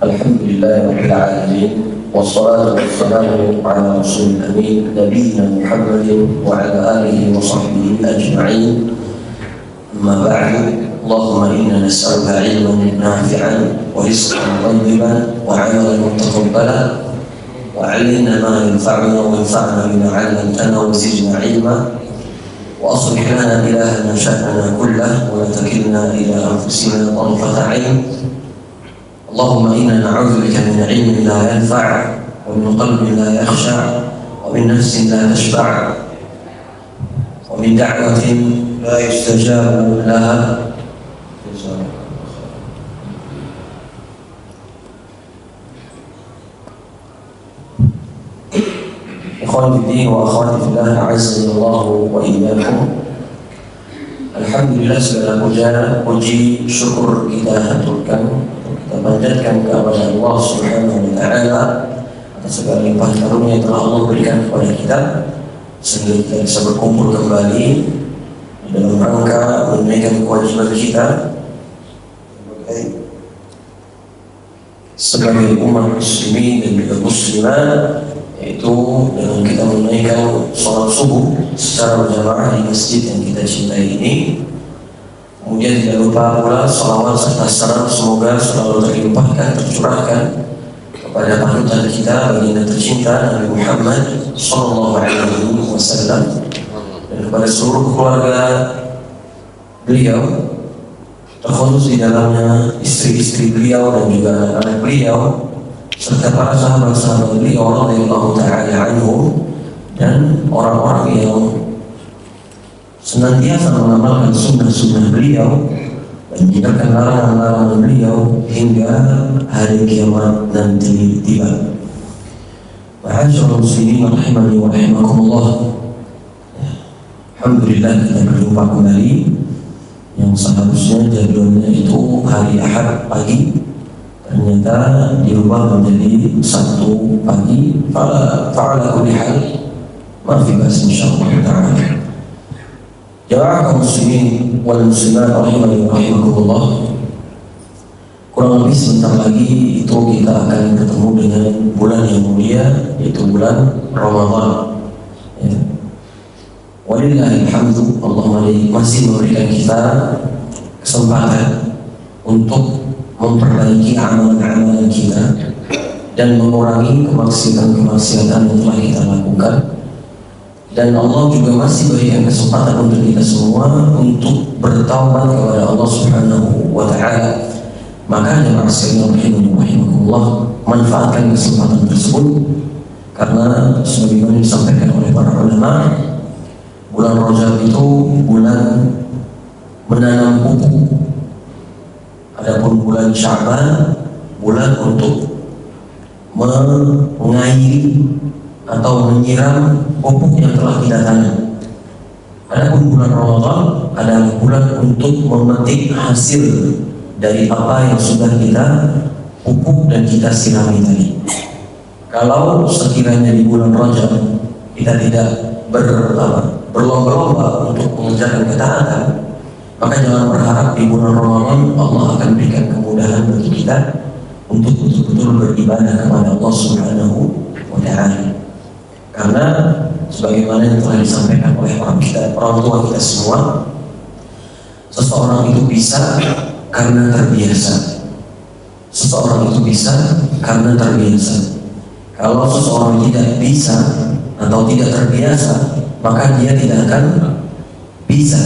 الحمد لله رب العالمين والصلاة والسلام على رسول الأمين نبينا محمد وعلى آله وصحبه أجمعين. أما بعد، اللهم إنا نسألك علما نافعا ورزقا طيبا وعملا متقبلا وعلمنا ما ينفعنا وانفعنا بما علمتنا وزدنا علما وأصلح لنا إلهنا شأننا كله ولا تكلنا إلى أنفسنا طرفة عين. اللهم إنا نعوذ بك من علم لا ينفع ومن قلب لا يخشع ومن نفس لا تشبع ومن دعوة لا يستجاب لها. Ikhwan fillah wa akhwati fillah, azza Allah wa iyyakum. Alhamdulillah, segala puji syukur kita haturkan, kita panjatkan kepada Allah Subhanahu wa taala atas segala limpah karunia yang telah Allah berikan kepada kita sehingga kita bisa berkumpul kembali dalam rangka menunaikan kewajiban kita sebagai umat muslimin dan juga muslimat, yaitu dengan kita menunaikan sholat subuh secara berjamaah di masjid yang kita cintai ini. Kemudian tidak lupa pula salawat serta salam semoga selalu terlimpahkan, tercurahkan kepada panutan kita, baginda tercinta Nabi Muhammad Sallallahu Alaihi Wasallam, dan kepada seluruh keluarga beliau, terkhusus di dalamnya istri-istri beliau dan juga anak-anak beliau, serta para sahabat-sahabat beliau radhiyallahu ta'ala anhum, dan orang-orang yang senantiasa mengamalkan sunnah-sunnah beliau dan meninggalkan larangan-larangan beliau hingga hari kiamat nanti tiba. Ma'asyiral muslimin rahimani wa rahimakumullah. Alhamdulillah, kita berjumpa kembali yang seharusnya jadwalnya itu hari Ahad pagi, ternyata diubah menjadi Sabtu pagi. Fa'ala kulli hal ma fi bas insyaallah ta'ala. Jamaah kaum muslimin wal muslimat rahimani wa rahimakumullah. Kurang lebih sebentar lagi itu kita akan ketemu dengan bulan yang mulia, yaitu bulan Ramadan. Ya. Walillahilhamdu, Allah masih memberikan kita kesempatan untuk memperbaiki amalan-amalan kita dan mengurangi kemaksiatan-kemaksiatan yang telah kita lakukan. Dan Allah juga masih berikan kesempatan untuk kita semua untuk bertaubat kepada Allah Subhanahu wa taala. Maka jemaah sekalian rahimakumullah, manfaatkan kesempatan tersebut, karena sebagaimana disampaikan oleh para ulama, bulan Rajab itu bulan menanam pupuk. Adapun bulan Sya'ban bulan untuk mengairi atau menyiram pupuk yang telah kita tanam. Adapun bulan Ramadan adalah bulan untuk memetik hasil dari apa yang sudah kita pupuk dan kita sirami tadi. Kalau sekiranya di bulan Rajab kita tidak berlomba-lomba untuk mengerjakan ketaatan, maka jangan berharap di bulan Ramadan Allah akan berikan kemudahan bagi kita untuk betul-betul beribadah kepada Allah Subhanahu wa taala. Karena sebagaimana yang telah disampaikan oleh orang tua kita semua, seseorang itu bisa karena terbiasa. Seseorang itu bisa karena terbiasa. Kalau seseorang tidak bisa atau tidak terbiasa, maka dia tidak akan bisa.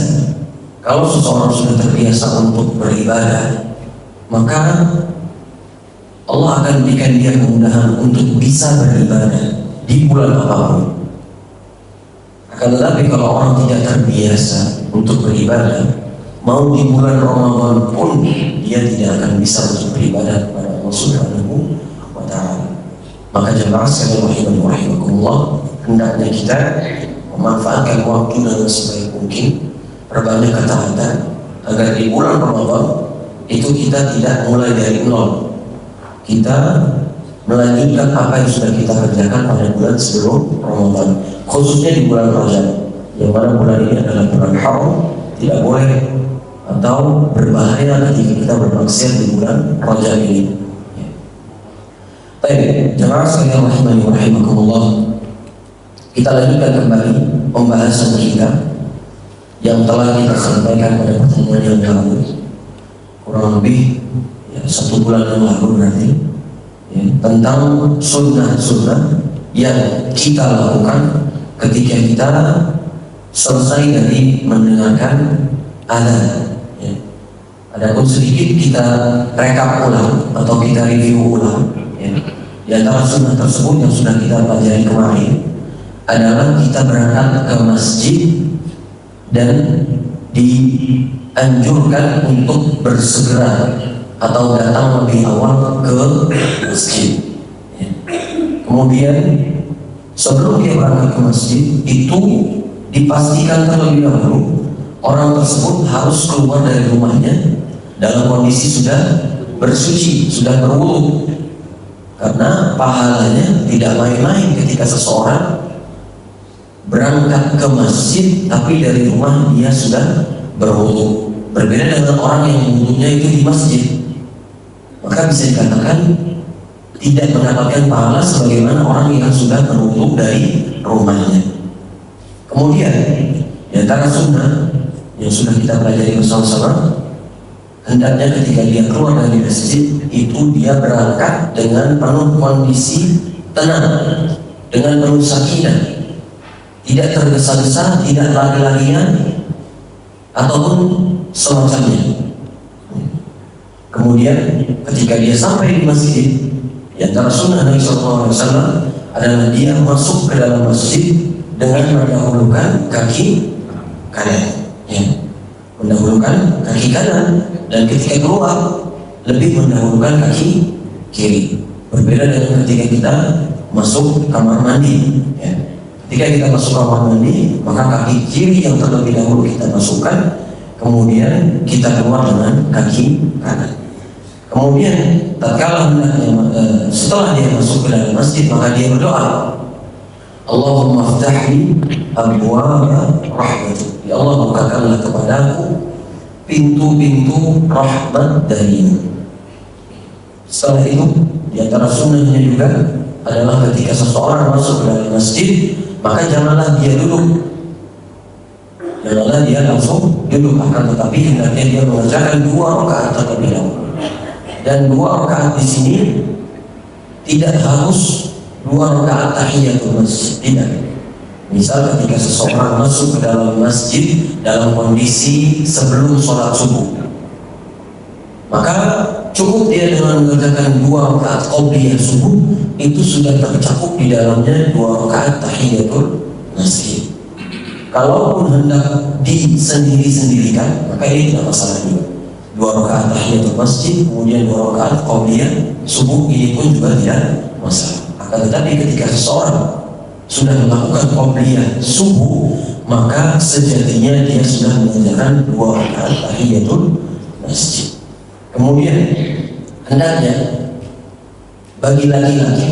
Kalau seseorang sudah terbiasa untuk beribadah, maka Allah akan berikan dia kemudahan untuk bisa beribadah di bulan apapun. Akan tetapi kalau orang tidak terbiasa untuk beribadah, mau di bulan Ramadan pun dia tidak akan bisa untuk beribadah kepada Allah Subhanahu wa taala. Maka jemaah sekalian rahimani wa rahimakumullah, hendaknya kita memanfaatkan waktu dengan sebaik mungkin, perbanyak ketaatan agar di bulan Ramadan itu kita tidak mulai dari nol. Kita melanjutkan apa yang sudah kita kerjakan pada bulan sebelum Ramadan, khususnya di bulan Rajab, yang mana bulan ini adalah bulan haram, tidak boleh atau berbahaya ketika kita bermaksiat di bulan Rajab ini. Baik, jemaah sekalian rahimani wa rahimakumullah. Kita lanjutkan kembali pembahasan kita yang telah kita sampaikan pada pertemuan yang lalu, kurang lebih ya, 1 bulan yang lalu berarti ya, tentang sunnah-sunnah yang kita lakukan ketika kita selesai dari mendengarkan azan. Ya. Adapun sedikit kita rekap ulang atau kita review ulang. Ya. Di antara sunnah tersebut yang sudah kita pelajari kemarin adalah kita berangkat ke masjid dan dianjurkan untuk bersegera atau datang lebih awal ke masjid. Ya. Kemudian sebelum dia berangkat ke masjid itu dipastikan terlebih dahulu orang tersebut harus keluar dari rumahnya dalam kondisi sudah bersuci, sudah berwudu. Karena pahalanya tidak main-main ketika seseorang berangkat ke masjid tapi dari rumah dia sudah berwudu. Berbeda dengan orang yang wudunya itu di masjid, maka bisa dikatakan tidak mendapatkan pahala sebagaimana orang yang sudah berwudu dari rumahnya. Kemudian di antara sunnah yang sudah kita pelajari bersama-sama, hendaknya ketika dia keluar dari masjid itu dia berangkat dengan penuh kondisi tenang, dengan penuh sakinah, tidak tergesa-gesa, tidak lari-larian ataupun semacamnya. Kemudian ketika dia sampai di masjid, di antara sunnah Nabi SAW adalah dia masuk ke dalam masjid dengan mendahulukan kaki kanan, ya. Mendahulukan kaki kanan, dan ketika keluar lebih mendahulukan kaki kiri. Berbeda dengan ketika kita masuk kamar mandi, ya. Ketika kita masuk kamar mandi, maka kaki kiri yang terlebih dahulu kita masukkan, kemudian kita keluar dengan kaki kanan. Kemudian tatkala setelah dia masuk ke dalam masjid, maka dia berdoa, Allahumma ftahli abwaaba rahmatik. Ya Allah, bukakanlah kepadaku pintu-pintu rahmat darimu. Setelah itu, di antara sunnahnya juga adalah ketika seseorang masuk ke dalam masjid, maka janganlah dia duduk, janganlah dia langsung duduk, akan tetapi hendaknya dia mengerjakan 2 rakaat terlebih dahulu. Dan 2 rakaat di sini tidak harus 2 rakaat tahiyatul masjid, tidak. Misal ketika seseorang masuk ke dalam masjid dalam kondisi sebelum sholat subuh, maka cukup dia dengan mengerjakan 2 rakaat qobliyah subuh, itu sudah tercakup di dalamnya 2 rakaat tahiyatul masjid. Kalaupun hendak disendiri-sendirikan, maka ini tidak masalah juga. 2 rakaat tahiyatul masjid, kemudian 2 rakaat qobliyah subuh, ini pun juga tidak masalah. Akan tetapi ketika seseorang sudah melakukan qobliyah subuh, maka sejatinya dia sudah mengerjakan 2 rakaat tahiyatul masjid. Kemudian hendaknya bagi laki-laki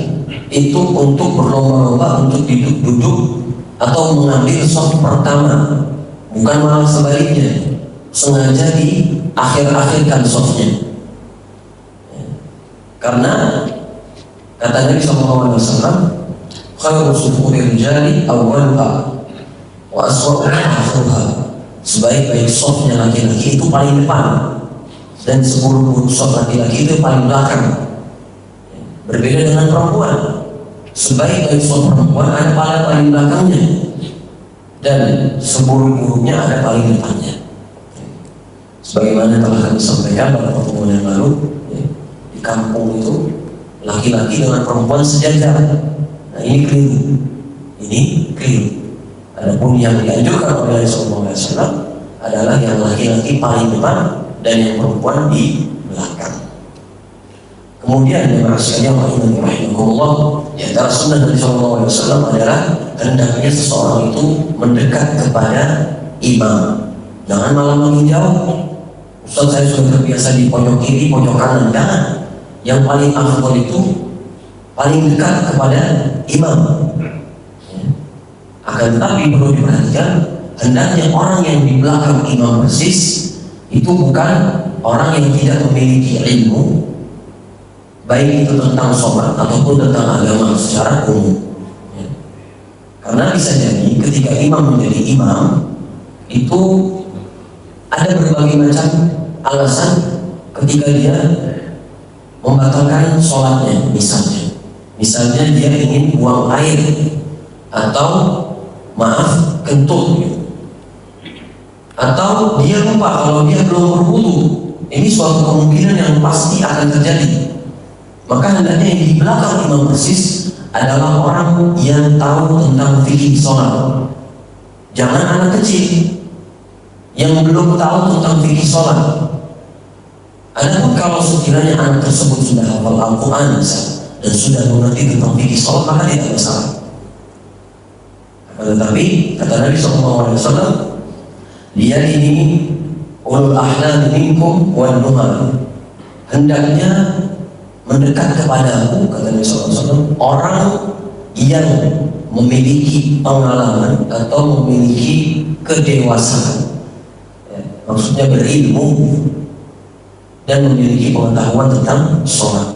itu untuk berlomba-lomba untuk duduk atau mengambil shaf pertama, bukan malah sebaliknya, sengaja di akhir-akhirkan shafnya. Karena kata Nabi SAW, khairu sufuri rijali awwaluha wa aswa'uha akhiruha. Sebaik-baik shafnya laki-laki itu paling depan, dan seburuk-buruk shaf laki-laki itu paling belakang. Berbeda dengan perempuan, sebaik-baik shaf perempuan ada paling belakangnya, dan seburuk-buruknya ada paling depannya. Sebagaimana telah kami sampaikan pada pertemuan yang lalu, ya, di kampung itu laki-laki dengan perempuan sejajar. Nah, ini keliru. Ini keliru. Adapun yang dianjurkan oleh Rasulullah SAW adalah yang laki-laki paling depan dan yang perempuan di belakang. Kemudian yang sekalian rahimahullah, di antara sunnah Nabi SAW adalah hendaknya seseorang itu mendekat kepada imam. Jangan malah makin jauh. Ustaz, saya sudah terbiasa di pojok kiri, pojok kanan. Jangan. Yang paling afdal itu paling dekat kepada imam. Akan tetapi perlu diperhatikan, hendaknya orang yang di belakang imam persis itu bukan orang yang tidak memiliki ilmu, baik itu tentang sholat ataupun tentang agama secara umum. Ya. Karena bisa jadi ketika imam menjadi imam itu ada berbagai macam alasan ketika dia membatalkan sholatnya. Misalnya dia ingin buang air atau maaf kentut, atau dia lupa kalau dia belum berwudu. Ini suatu kemungkinan yang pasti akan terjadi. Maka hendaknya yang di belakang imam persis adalah orang yang tahu tentang fikih sholat. Jangan anak kecil yang belum tahu tentang fikih sholat. Adapun kalau sekiranya anak tersebut sudah hafal Al-Quran dan sudah mengerti tentang fikih sholat, maka tidak masalah. Tetapi kata Nabi SAW, lihat ini ulul ahlam minkum wan nuha, hendaknya mendekat kepadaku, kata Nabi SAW, orang yang memiliki pengalaman atau memiliki kedewasaan, ya, maksudnya berilmu dan memiliki pengetahuan tentang sholat.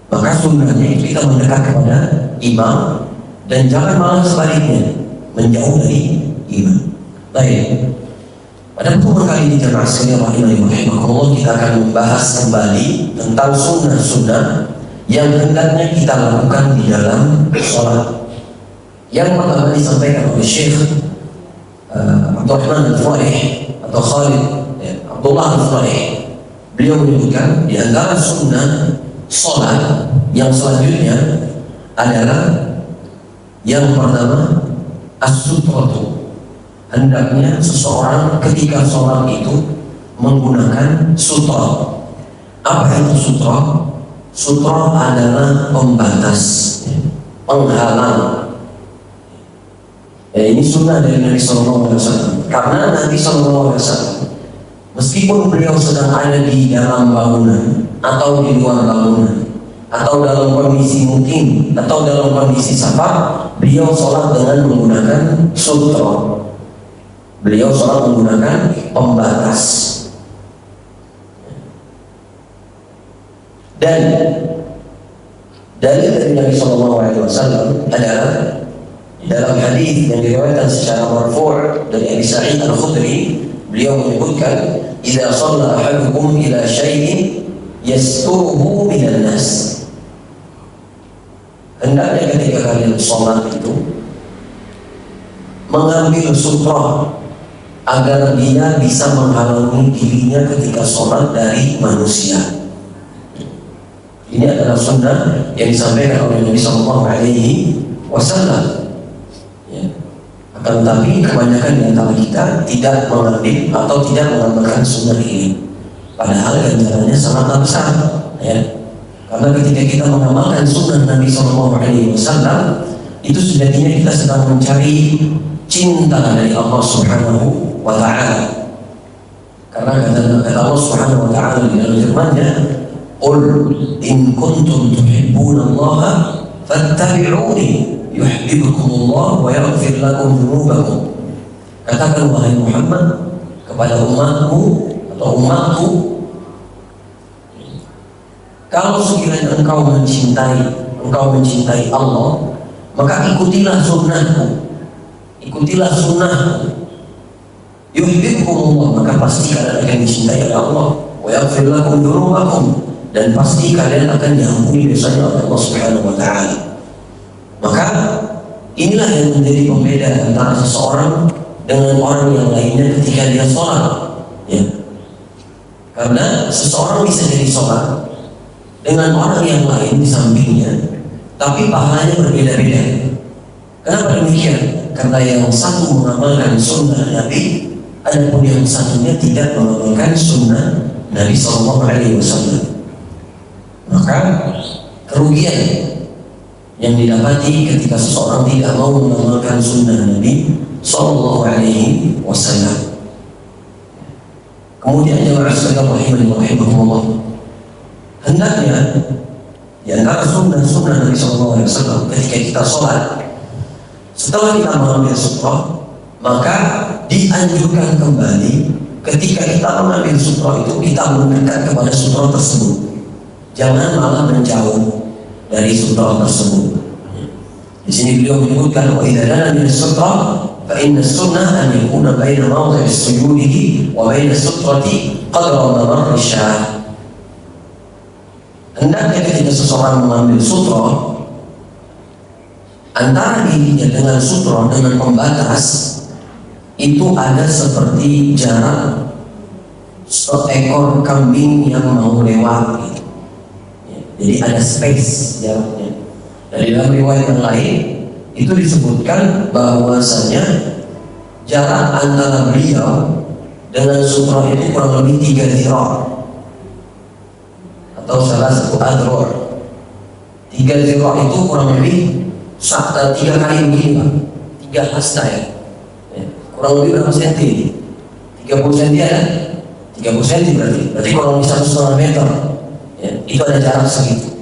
Maka sunnahnya kita mendekat kepada imam dan jangan malah sebaliknya menjauh dari imam. Baik, pada pertemuan kali ini jemaah sekalian rahimakumullah, kita akan membahas kembali tentang sunnah-sunnah yang hendaknya kita lakukan di dalam sholat. Yang pertama disampaikan oleh Syekh Abdurrahman Al-Fuaih atau Khalid Abdullah Al-Fuaih. Beliau menyebutkan di antara sunnah sholat yang selanjutnya adalah yang pertama as-sutratu. Hendaknya seseorang ketika sholat itu menggunakan sutra. Apa itu sutra? Sutra adalah pembatas, penghalang. Ini sunnah dari Nabi SAW. Karena Nabi SAW meskipun beliau sedang ada di dalam bangunan atau di luar bangunan atau dalam kondisi mukim atau dalam kondisi safar, beliau sholat dengan menggunakan sutra. Beliau sholat menggunakan pembatas. Dan dalil dari Nabi SAW adalah dalam hadis yang diriwayatkan secara marfu' dari Abi Sa'id Al-Khudri. Beliau menyebutkan, "Idza shalla ahadukum ila syai'in yasturuhu minan nas." Hendaknya ketika kalian sholat itu mengambil sutra agar dia bisa menghalangi dirinya ketika sholat dari manusia. Ini adalah sunnah yang disampaikan oleh Nabi SAW. Akan tetapi kebanyakan di antara kita tidak mengambil atau tidak mengamalkan sunnah ini, padahal ganjarannya sangat besar, ya. Karena ketika kita mengamalkan sunnah Nabi SAW, itu sejatinya kita sedang mencari cinta dari Allah Subhanahu wa Ta'ala. Karena kata Allah Subhanahu wa Ta'ala di dalam firman-Nya, "Qul in kuntum tuhibbunallaha fattabi'uni yuhibbukumullah wa yaghfir lakum dzunubakum." Katakan wahai Muhammad kepada umatmu atau umatku, kalau sekiranya engkau mencintai Allah, maka ikutilah sunnahku. Ikutilah sunnahku. Yuhibbukumullah, maka pasti kalian akan dicintai oleh Allah. Wa yaghfir lakum dzunubakum, dan pasti kalian akan diampuni dosanya oleh Allah Subhanahu wa Ta'ala. Maka inilah yang menjadi pembeda antara seseorang dengan orang yang lainnya ketika dia sholat, ya. Karena seseorang bisa jadi sholat dengan orang yang lain di sampingnya, tapi pahalanya berbeda-beda. Kenapa demikian? Karena yang satu mengamalkan sunnah Nabi, adapun yang satunya tidak mengamalkan sunnah Nabi SAW. Maka kerugian yang didapati ketika seseorang tidak mau mengamalkan sunnah Nabi SAW. Kemudian jemaah sekalian rahimahumullah, hendaknya di antara sunnah Nabi SAW ketika kita sholat, setelah kita mengambil sutra, maka dianjurkan kembali ketika kita mengambil sutra itu kita mendekat kepada sutra tersebut. jangan malah menjauh dari sutra tersebut. Di sini beliau menyebutkan wa idza dana min sutra fa inna sunnah an yakuna baina mawdi' sujudihi wa baina sutrati qadra mamar syah. Hendaknya ketika seseorang mengambil sutra, antara dirinya dengan sutra dengan pembatas itu ada seperti jarak seekor kambing yang mau lewat gitu. Jadi ada space jaraknya. Dari dalam riwayat yang lain itu disebutkan bahwasanya jarak antara beliau dengan sutra itu kurang lebih 3 zira' atau salah satu adror. 3 zira' itu kurang lebih 3 kali begini Pak, 3 hasta ya. Kurang lebih berapa senti? 30 senti ada? 30 senti berarti kurang lebih 1,5 meter ya. Itu ada jarak segitu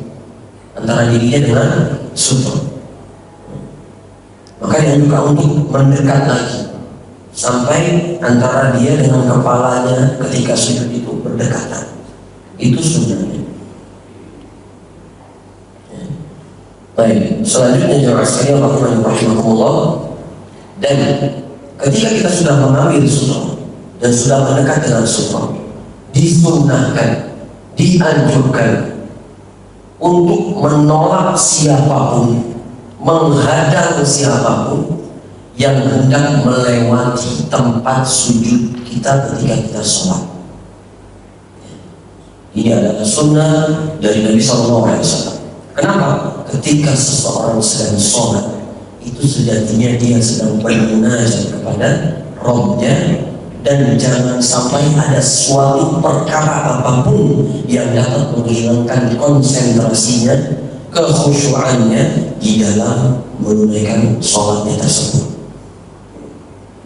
antara dirinya dengan sutra. Maka dianjurkan untuk mendekat lagi sampai antara dia dengan kepalanya ketika sujud itu berdekatan. Itu sunnahnya. Baik, selanjutnya jemaah sekalian rahimakumullah, dan ketika kita sudah mengambil sutra dan sudah mendekat dengan sutra, disunnahkan, dianjurkan untuk menolak siapapun, menghadang siapapun yang hendak melewati tempat sujud kita ketika kita sholat. Ini adalah sunnah dari Nabi SAW. Kenapa? Ketika seseorang sedang sholat, itu sejatinya dia sedang bermunajat kepada Rabb-nya, dan jangan sampai ada suatu perkara apapun yang dapat menghilangkan konsentrasinya, kekhusyuannya di dalam menunaikan sholatnya tersebut.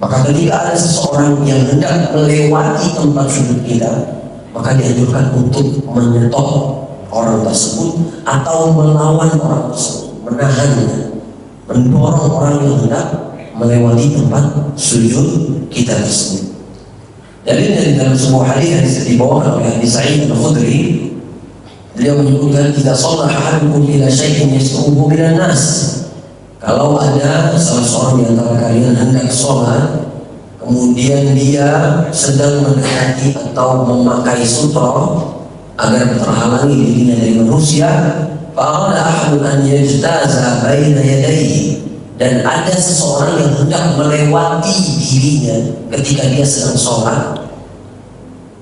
Maka ketika ada seseorang yang hendak melewati tempat sujud kita, maka dianjurkan untuk menyetop orang tersebut atau melawan orang tersebut, menahannya, mendorong orang yang hendak melewati tempat sujud kita tersebut. Dalil dari dalam sebuah hadis yang dibawakan oleh Abi Sa'id Al-Khudri, beliau menyebutkan tidak sholat ahadukum ila syai'in yas'ubuhu minan nas. Kalau ada salah seorang di antara kalian hendak sholat, kemudian dia sedang mendekati atau memakai sutra agar terhalangi dirinya dari manusia, fa'ala ahadun an yajtaza baina yadayhi, dan ada seseorang yang hendak melewati dirinya ketika dia sedang sholat,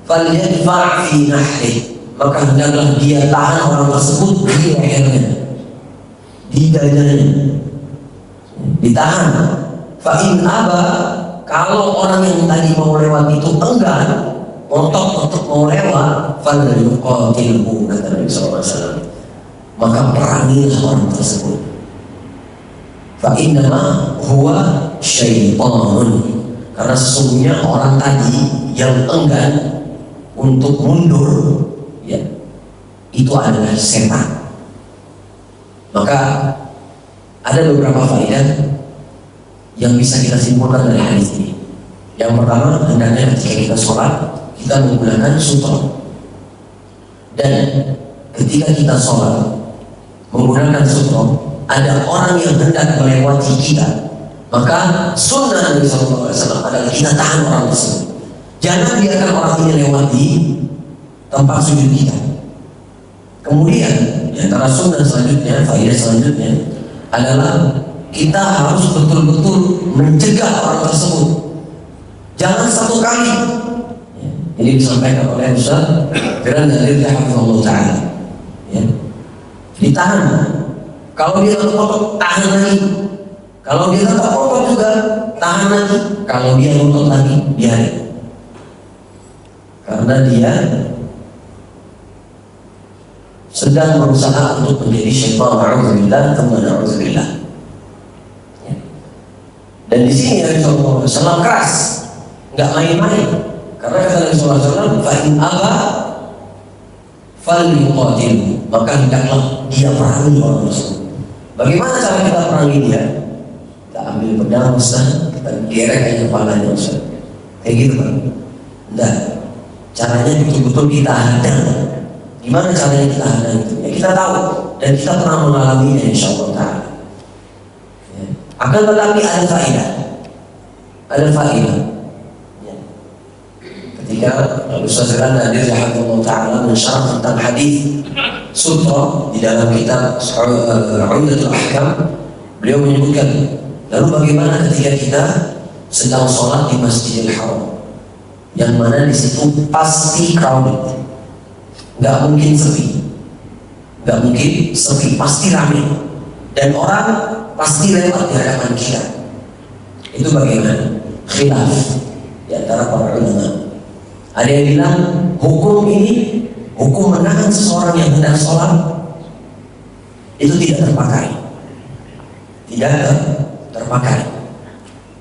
falyadfa' fi nahri, maka hendaklah dia tahan orang tersebut di lehernya, di dadanya, ditahan. Fa'in aba, kalau orang yang tadi mau lewat itu enggan, ngotot untuk mau lewat, falyuqatilhu, kata Nabi SAW, maka perangilah orang tersebut. Fa'innama huwa syaitanun, karena sesungguhnya orang tadi yang enggan untuk mundur ya, itu adalah setan. Maka ada beberapa faedah yang bisa kita simpulkan dari hadis ini. Yang pertama, hendaknya ketika kita sholat kita menggunakan sutra, dan ketika kita sholat menggunakan sutra, ada orang yang hendak melewati kita, maka sunnah Nabi SAW adalah kita tahan orang tersebut. Jangan biarkan orang ini lewati tempat sujud kita. Kemudian di antara sunnah selanjutnya, faedah selanjutnya adalah kita harus betul-betul mencegah orang tersebut. Jangan satu kali. Ini disampaikan oleh Ustaz Firan dari Hafizahullah Ta'ala ya. Ditahan. Kalau dia ngotot, tahan lagi. Kalau dia tetap ngotot juga, tahan lagi. Kalau dia ngotot lagi, biarin. Karena dia sedang berusaha untuk menjadi syaitan, na'udzubillah, teman na'udzubillah. Dan di sini Nabi SAW keras, nggak main-main. Karena kata Nabi SAW, fa'in aba falyuqatilhu, maka hendaklah dia perangi orang tersebut. Bagaimana cara kita perangi dia? Kita ambil pedang Ustaz, kita gerek aja kepalanya Ustaz, kayak gitu kan? Enggak. Caranya betul-betul kita hadang, Gimana caranya kita hadang itu? Ya kita tahu dan kita pernah mengalaminya insyaallah taala. Ya. Akan tetapi ada faedah. Ada faedah. Ya. Ketika Ustaz Nadir rahimahullah taala mensyarah tentang hadis sutra di dalam kitab Umdatul Ahkam, beliau menyebutkan, lalu bagaimana ketika kita sedang sholat di Masjidil Haram, yang mana di situ pasti crowded, nggak mungkin sepi, pasti ramai, dan orang pasti lewat di hadapan kita. Itu bagaimana? Khilaf di antara para ulama. Ada yang bilang hukum ini, hukum menahan seseorang yang hendak sholat itu tidak terpakai,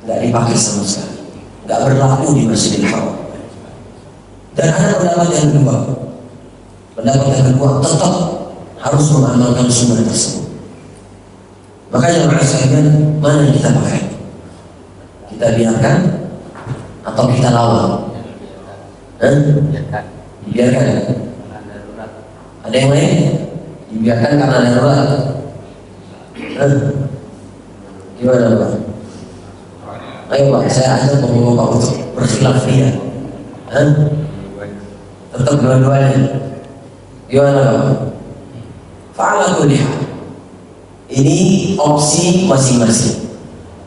nggak dipakai sama sekali, nggak berlaku di Masjidil Haram. Dan ada pendapat yang kedua, tetap harus mengamalkan sunnah tersebut. Makanya sekalian, mana yang kita pakai? Kita biarkan atau kita lawan? Dibiarkan. Ada yang lain? Dibiarkan karena darurat. Gimana Pak? Ayo Pak, saya ajak Bapak untuk berkhilaf dia. Tetap dua-duanya. Gimana Pak? Fa'ala kulli hal. Ini opsi masing-masing.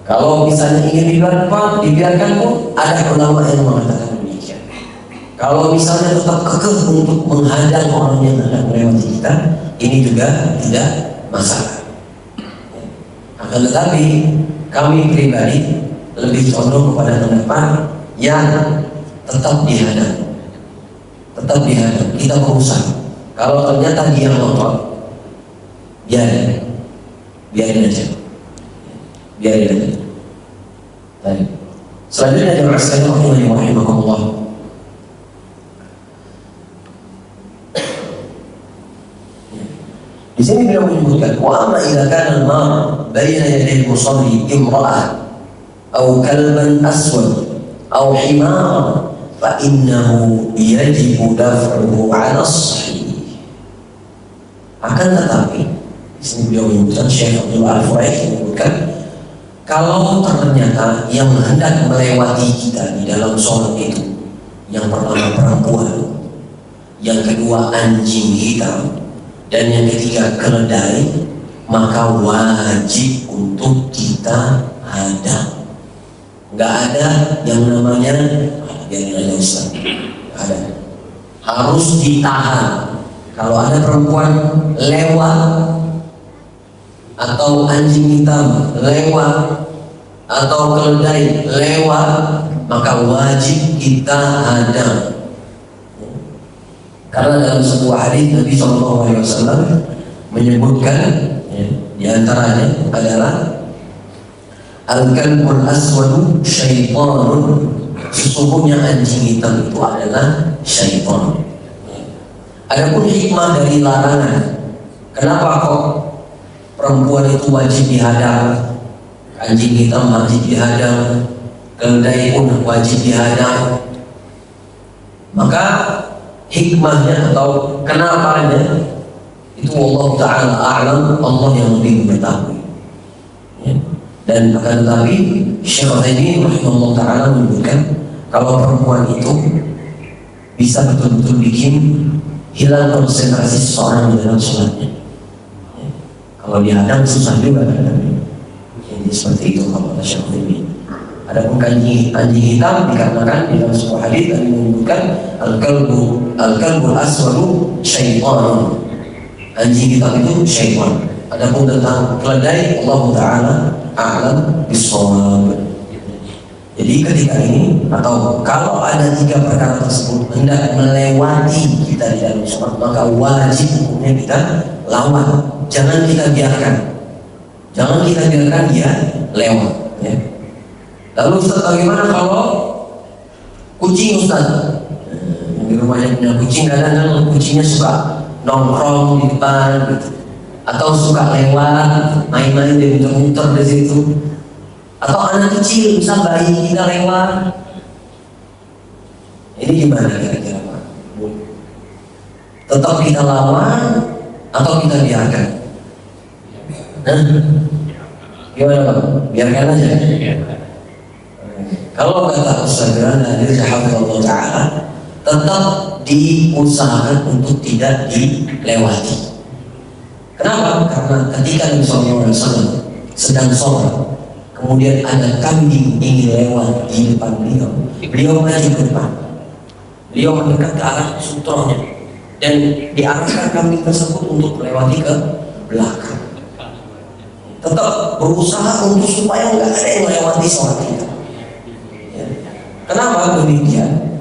Kalau misalnya ingin dibiarkan pun ada ulama yang mengatakan demikian. Kalau misalnya tetap kekeh untuk menghadang orang yang hendak melewati kita, ini juga tidak masalah. Akan tetapi kami pribadi lebih condong kepada pendapat yang tetap dihadang. Kita berusaha. Kalau ternyata dia ngotot, biarin aja. Baik. Selanjutnya jemaah sekalian rahimakumullah. Di sini beliau menyebutkan, wa amma idza kana al-mar baina yaday al-musalli imra'ah aw kalban aswad aw himar fa innahu yajibu daf'uhu 'ala as-sahih. Akan tetapi di sini beliau menyebutkan, Syekh Abdul Al-Furaih menyebutkan, kalau ternyata yang hendak melewati kita di dalam sholat itu yang pertama perempuan, yang kedua anjing hitam, dan yang ketiga keledai, maka wajib untuk kita hadang. Nggak ada yang namanya biarin aja Ustaz, ada, harus ditahan. Kalau ada perempuan lewat atau anjing hitam lewat atau keledai lewat, maka wajib kita hadang. Karena dalam sebuah hadis Nabi SAW menyebutkan, di antaranya adalah al-kalbul aswadu syaitanun, sesungguhnya anjing hitam itu adalah syaitan. Adapun hikmah dari larangan, kenapa kok perempuan itu wajib dihadang, anjing hitam wajib dihadang, keledai pun wajib dihadang, maka hikmahnya atau kenapanya itu Allah Ta'ala a'lam, Allah yang lebih mengetahui. Dan akan tetapi Syekh Utsaimin rahimahullah Ta'ala menyebutkan, kalau perempuan itu bisa betul-betul bikin hilang konsentrasi seseorang di dalam sholatnya. Kalau dihadang susah juga. Jadi seperti itu kalau kata Syekh Utsaimin. Adapun anjing hitam dikarenakan di dalam sebuah hadis yang menyebutkan al-kalbul aswadu syaitan, anjing hitam itu syaitan. Adapun tentang keledai, Allah Ta'ala a'lam bis-shawab. Jadi ketika ini, atau kalau ada tiga perkara tersebut hendak melewati kita di dalam sholat, maka wajib hukumnya kita lawan. Jangan kita biarkan dia lewat, ya. Lalu Ustaz, bagaimana kalau kucing Ustaz? Di rumahnya punya kucing, kadang-kadang kucingnya suka nongkrong di depan gitu, atau suka lewat main-main dan muter-muter di situ, atau anak kecil, misal bayi kita lewat. Ini gimana kira-kira Pak? Tetap kita lawan atau kita biarkan? Gimana Pak? Biarkan aja. Kalau kata Ustaz Nadir Hafizahullah Ta'ala, tetap diusahakan untuk tidak dilewati. Kenapa? Karena ketika Nabi SAW sedang sholat, kemudian ada kambing ingin lewat di depan beliau, beliau maju ke depan, beliau mendekat ke arah sutronya dan diarahkan kambing tersebut untuk melewati ke belakang. Tetap berusaha untuk supaya nggak ada yang melewati sholat kita. Ya. Kenapa demikian?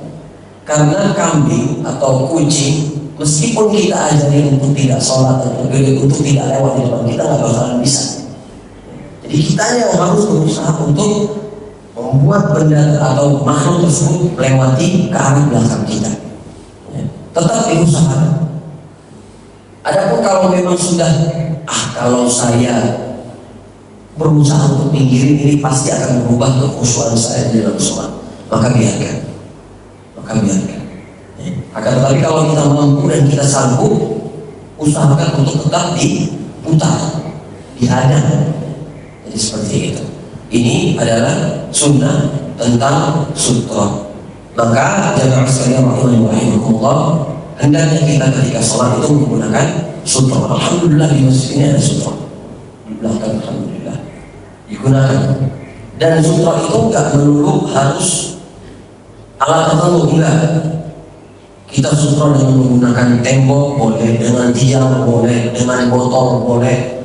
Karena kambing atau kucing, meskipun kita ajari untuk tidak sholat atau untuk tidak lewat di depan kita, nggak bakalan bisa. Jadi kita yang harus berusaha untuk membuat benda atau makhluk tersebut melewati ke arah belakang kita. Ya. Tetap diusahakan. Adapun kalau memang sudah, kalau saya berusaha untuk pinggirin ini pasti akan berubah kekhusyuan saya di dalam sholat, maka biarkan. Akan tetapi kalau kita mampu dan kita sanggup, usahakan untuk tetap diputar, dihadang. Jadi seperti itu. Ini adalah sunnah tentang sutra. Maka jamaah sekalian rahimakumullah, hendaknya kita ketika sholat itu menggunakan sutra. Alhamdulillah di masjid ini ada sutra di belakang, alhamdulillah digunakan. Dan sutra itu enggak melulu harus alat tertentu, enggak. Kita sutra dengan menggunakan tembok boleh, dengan tiang boleh, dengan botol boleh,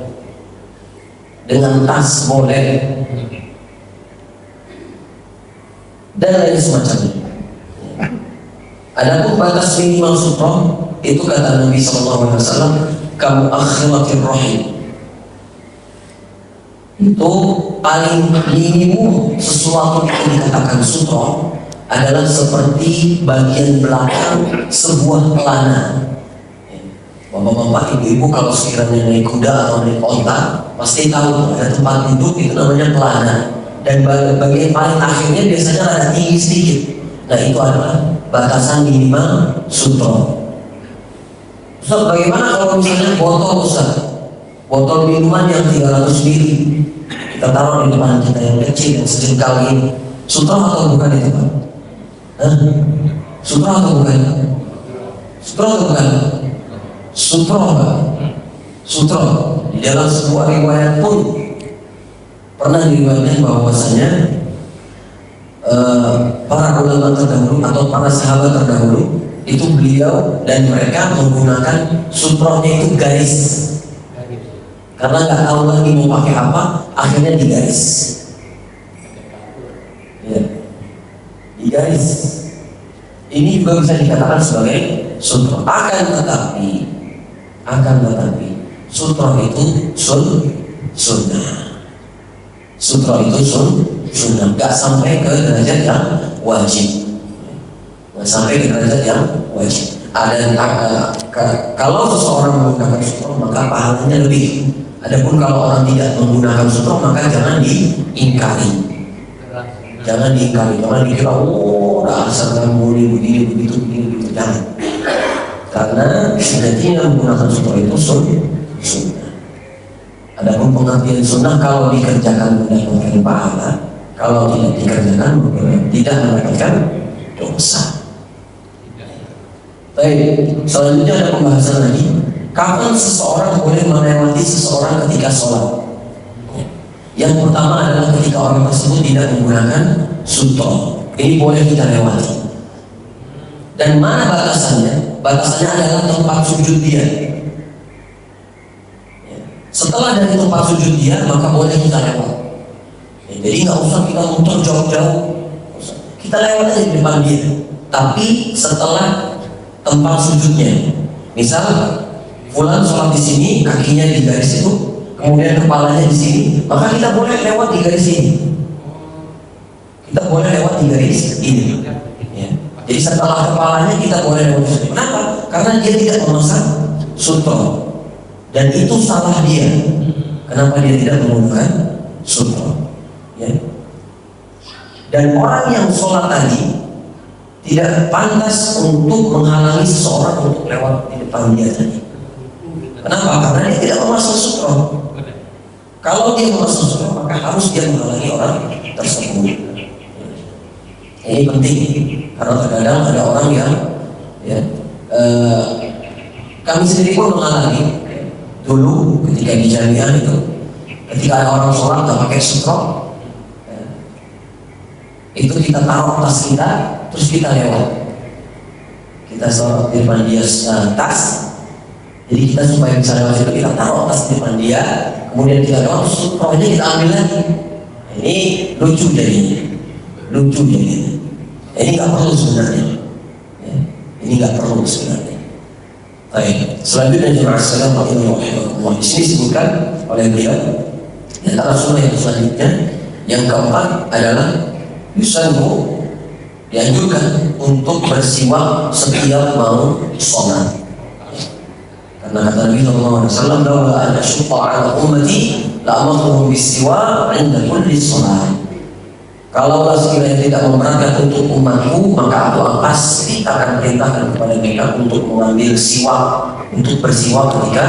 dengan tas boleh, dan lain semacamnya. Adapun batas minimal sutra itu kata Nabi SAW, kamu akhiratir rahim. Itu paling minimum sesuatu yang dikatakan sutra adalah seperti bagian belakang sebuah pelana. Bapak-bapak, ibu-ibu kalau sekiranya naik kuda atau naik onta pasti tahu ada tempat duduk itu namanya pelana, dan bagian paling akhirnya biasanya ada tinggi sedikit. Nah itu adalah batasan minimal sutra. Ustaz, bagaimana kalau misalnya botol Ustaz, botol minuman yang 300 ml kita taruh di depan kita yang kecil yang sejengkal ini, sutra atau bukan itu Pak? Sutra atau bukan? Sutra atau bukan? Sutra Pak. Sutra. Di dalam sebuah riwayat pun pernah diriwayatkan bahwasanya para ulama terdahulu atau para sahabat terdahulu itu beliau dan mereka menggunakan sutronya itu garis, karena nggak tahu lagi mau pakai apa, akhirnya digaris. Ya. Digaris. Ini juga bisa dikatakan sebagai sutra. Akan tetapi sutra itu sunnah. Sutra itu sunnah. Gak sampai ke derajat yang wajib. Gak sampai ke derajat yang wajib. Kalau seseorang menggunakan sutra maka pahalanya lebih. Adapun kalau orang tidak menggunakan sutra maka jangan diingkari. Jangan dikira dasar kamu ini begini begitu. Jangan. Karena sejatinya menggunakan sutra itu sunnah. Adapun pengertian sunnah kalau dikerjakan mendapatkan pahala, kalau tidak dikerjakan tidak mendapatkan dosa. Baik, selanjutnya ada pembahasan lagi. Kapan seseorang boleh melewati seseorang ketika sholat? Yang pertama adalah ketika orang tersebut tidak menggunakan sutra. Ini boleh kita lewati. Dan mana batasannya? Batasannya adalah tempat sujud dia. Setelah dari tempat sujud dia, maka boleh kita lewat. Jadi nggak usah kita muter jauh-jauh. Kita lewat aja di depan dia. Tapi setelah tempat sujudnya, misal fulan sholat di sini, kakinya di garis itu, kemudian kepalanya di sini, maka kita boleh lewat di garis ini. Kita boleh lewat di garis ini. Ya. Jadi setelah kepalanya kita boleh lewat di sini. Kenapa? Karena dia tidak memasang sutra. Dan itu salah dia. Kenapa dia tidak menggunakan sutra? Ya. Dan orang yang sholat tadi tidak pantas untuk menghalangi seseorang untuk lewat di depan dia tadi. Kenapa? Karena dia tidak memasang sutra. Kalau dia memasang sutra, maka harus dia menghalangi orang tersebut. Ini penting, karena terkadang ada orang yang ya, kami sendiri pun menghalangi dulu ketika di jamiah itu, ketika ada orang sholat tak pakai sutra, itu kita taruh tas kita, terus kita lewat. Kita sholat di depan dia tas, jadi kita supaya bisa lewat itu kita taruh tas di depan dia, kemudian kita lewat, terus sutranya kita ambil lagi. Ini lucu jadinya, lucu jadinya. Ini nggak perlu sebenarnya. Ya, ini nggak perlu sebenarnya. Baik, selanjutnya jemaah sekalian rahimahullah, di sini disebutkan oleh beliau di antara sunnah yang selanjutnya yang keempat adalah yusannu, dianjurkan untuk bersiwak setiap mau sholat. Karena kata Nabi SAW, "Laula an asyqa 'ala ummati la amartuhum bis-siwak 'inda kulli sholat." Kalaulah sekiranya tidak memberatkan untuk umatku, maka aku pasti akan perintahkan kepada mereka untuk mengambil siwak, untuk bersiwak ketika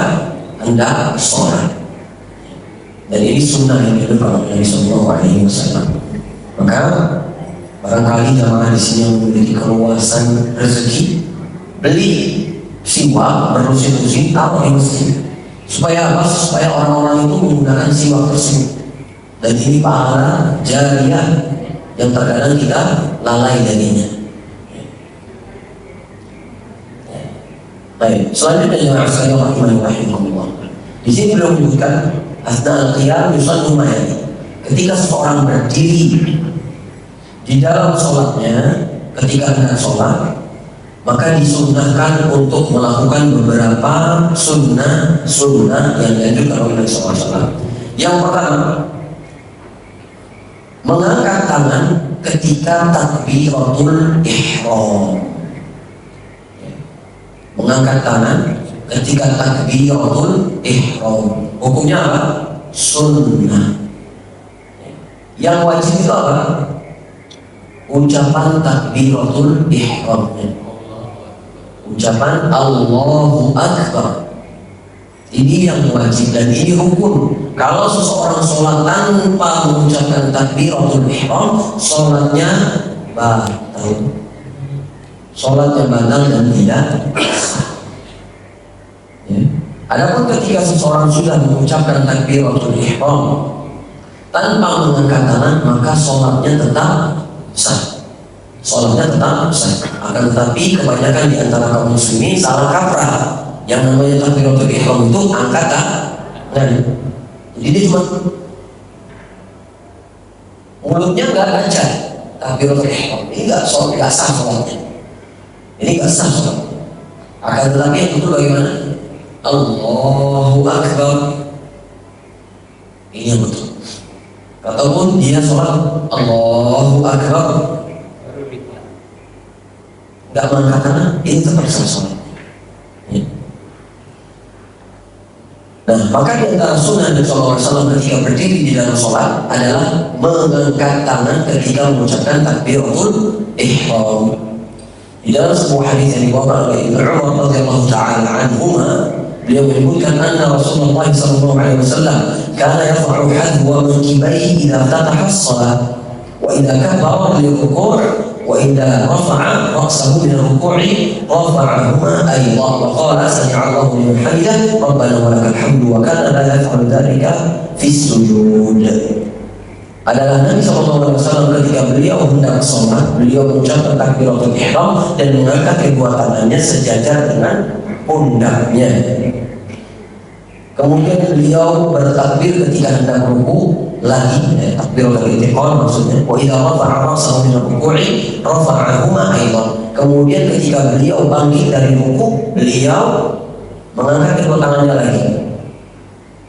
hendak sholat. Dan ini sunnah yang dilakukan oleh Nabi SAW. Maka barangkali jamaah di sini yang memiliki keluasan rezeki, beli siwak berlusin-lusin taruh di masjid. Supaya apa? Supaya orang-orang itu menggunakan siwak tersebut. Dan ini pahala jariyah yang terkadang kita lalai darinya. Baik, selanjutnya jemaah sekalian rahimahullah. Di sini beliau menyebutkan asna al-qiyam yusannu ma'ani. Ketika seseorang berdiri di dalam sholatnya, ketika hendak sholat, maka disunnahkan untuk melakukan beberapa sunnah yang dianjurkan oleh Nabi SAW. Yang pertama, mengangkat tangan ketika takbiratul ihram. Mengangkat tangan ketika takbiratul ihram. Hukumnya apa? Sunnah. Yang wajib itu apa? Ucapan takbiratul ihram. Ucapan Allahu Akbar. Ini yang wajib dan ini hukum. Kalau seseorang sholat tanpa mengucapkan takbiratul ihram, sholatnya batal. Sholatnya batal dan tidak sah. Ya. Adapun ketika seseorang sudah mengucapkan takbiratul ihram tanpa mengangkat tangan, maka sholatnya tetap sah. Sholatnya tetap sah. Akan tetapi kebanyakan di antara kaum muslimin salah kaprah. Yang namanya takbiratul ihram itu angkat tangan. Jadi dia cuma mulutnya nggak lancar takbiratul ihram. Ini nggak sah sholatnya. Ini nggak sah sholatnya. Akan tetapi yang itu bagaimana? Allahu Akbar. Ini yang betul. Ataupun dia sholat Allahu Akbar, nggak mengangkat tangan, ini tetap sah sholat. Nah, maka di antara sunnah Nabi SAW ketika berdiri di dalam sholat adalah mengangkat tangan ketika mengucapkan takbiratul ihram. Di dalam sebuah hadis yang dibawakan oleh Ibnu Umar radhiyallahu taala anhuma, beliau menyebutkan anna Rasulullah SAW kana yaf'alu hadwa mankibaihi idza ftataha as-shalah wa idza kabbara lil-ruku' وإذا رفع رأسه من الركوع رفعهما أيضا وقال سمع الله لمن حمده ربنا ولك الحمد وكان لا يفعل ذلك في السجود. Adalah Nabi SAW ketika beliau hendak sholat, beliau mengucapkan takbiratul ihram dan mengangkat kedua tangannya sejajar dengan pundaknya. Kemudian beliau bertakbir ketika hendak ruku lagi, takbiratul intiqal maksudnya. Wa idza rafa'a ra'sahu min ar-ruku'i rafa'ahuma aidan. Kemudian ketika beliau bangkit dari ruku, beliau mengangkat kedua tangannya lagi.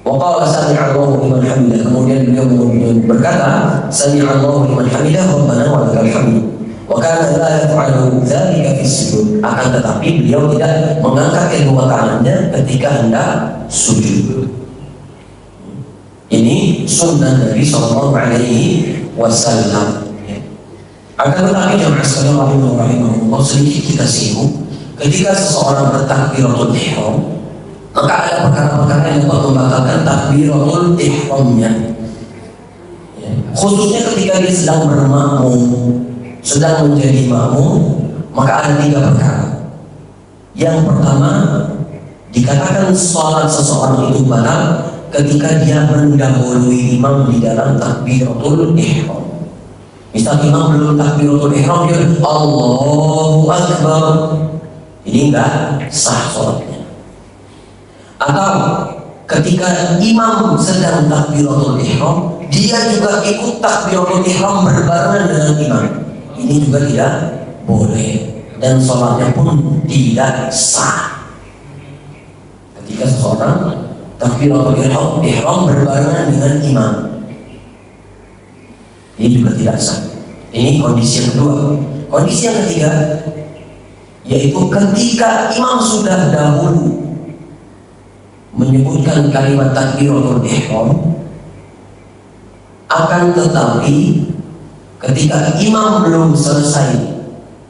Wa qala sami'a Allahu liman hamidah. Kemudian beliau berkata, sami'a Allahu liman hamidah rabbana wa lakal hamd. Wa kana la yaf'alu dzalika fi sujud. Akan tetapi beliau tidak mengangkat kedua tangannya ketika hendak sujud. Ini sunnah Nabi SAW. Akan tetapi jamaah sekalian rahimahullah, sedikit kita singgung ketika seseorang bertakbiratul ihram, maka ada perkara-perkara yang dapat membatalkan takbiratul ihramnya. Ya. Khususnya ketika dia sedang bermakmum, sedang menjadi makmum, maka ada 3 perkara. Yang pertama, dikatakan sholat seseorang itu batal ketika dia mendahului imam di dalam takbiratul ihram. Misal imam belum takbiratul ihram, dia Allahu Akbar, ini enggak sah sholatnya. Atau ketika imam sedang takbiratul ihram, dia juga ikut takbiratul ihram berbarengan dengan imam, ini juga tidak boleh dan sholatnya pun tidak sah. Ketika seseorang takbiratul ihram berbarengan dengan imam, ini juga tidak sah. Ini kondisi yang kedua. Kondisi yang ketiga, yaitu ketika imam sudah dahulu menyebutkan kalimat takbiratul ihram, akan tetapi ketika imam belum selesai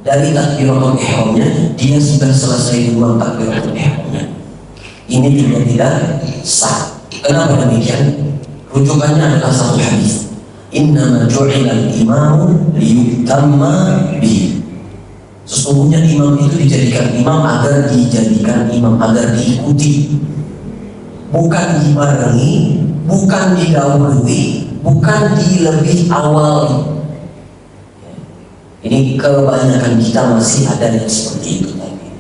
dari takbiratul ihramnya, dia sudah selesai duluan takbiratul ihramnya, ini juga tidak sah. Kenapa demikian? Rujukannya adalah satu hadis, innama ju'ilal imamu liyutamma bihi. Sesungguhnya imam itu dijadikan imam agar diikuti, bukan dibarengi, bukan didahului, bukan di lebih awal. Ini kebanyakan kita masih ada yang seperti itu tadi.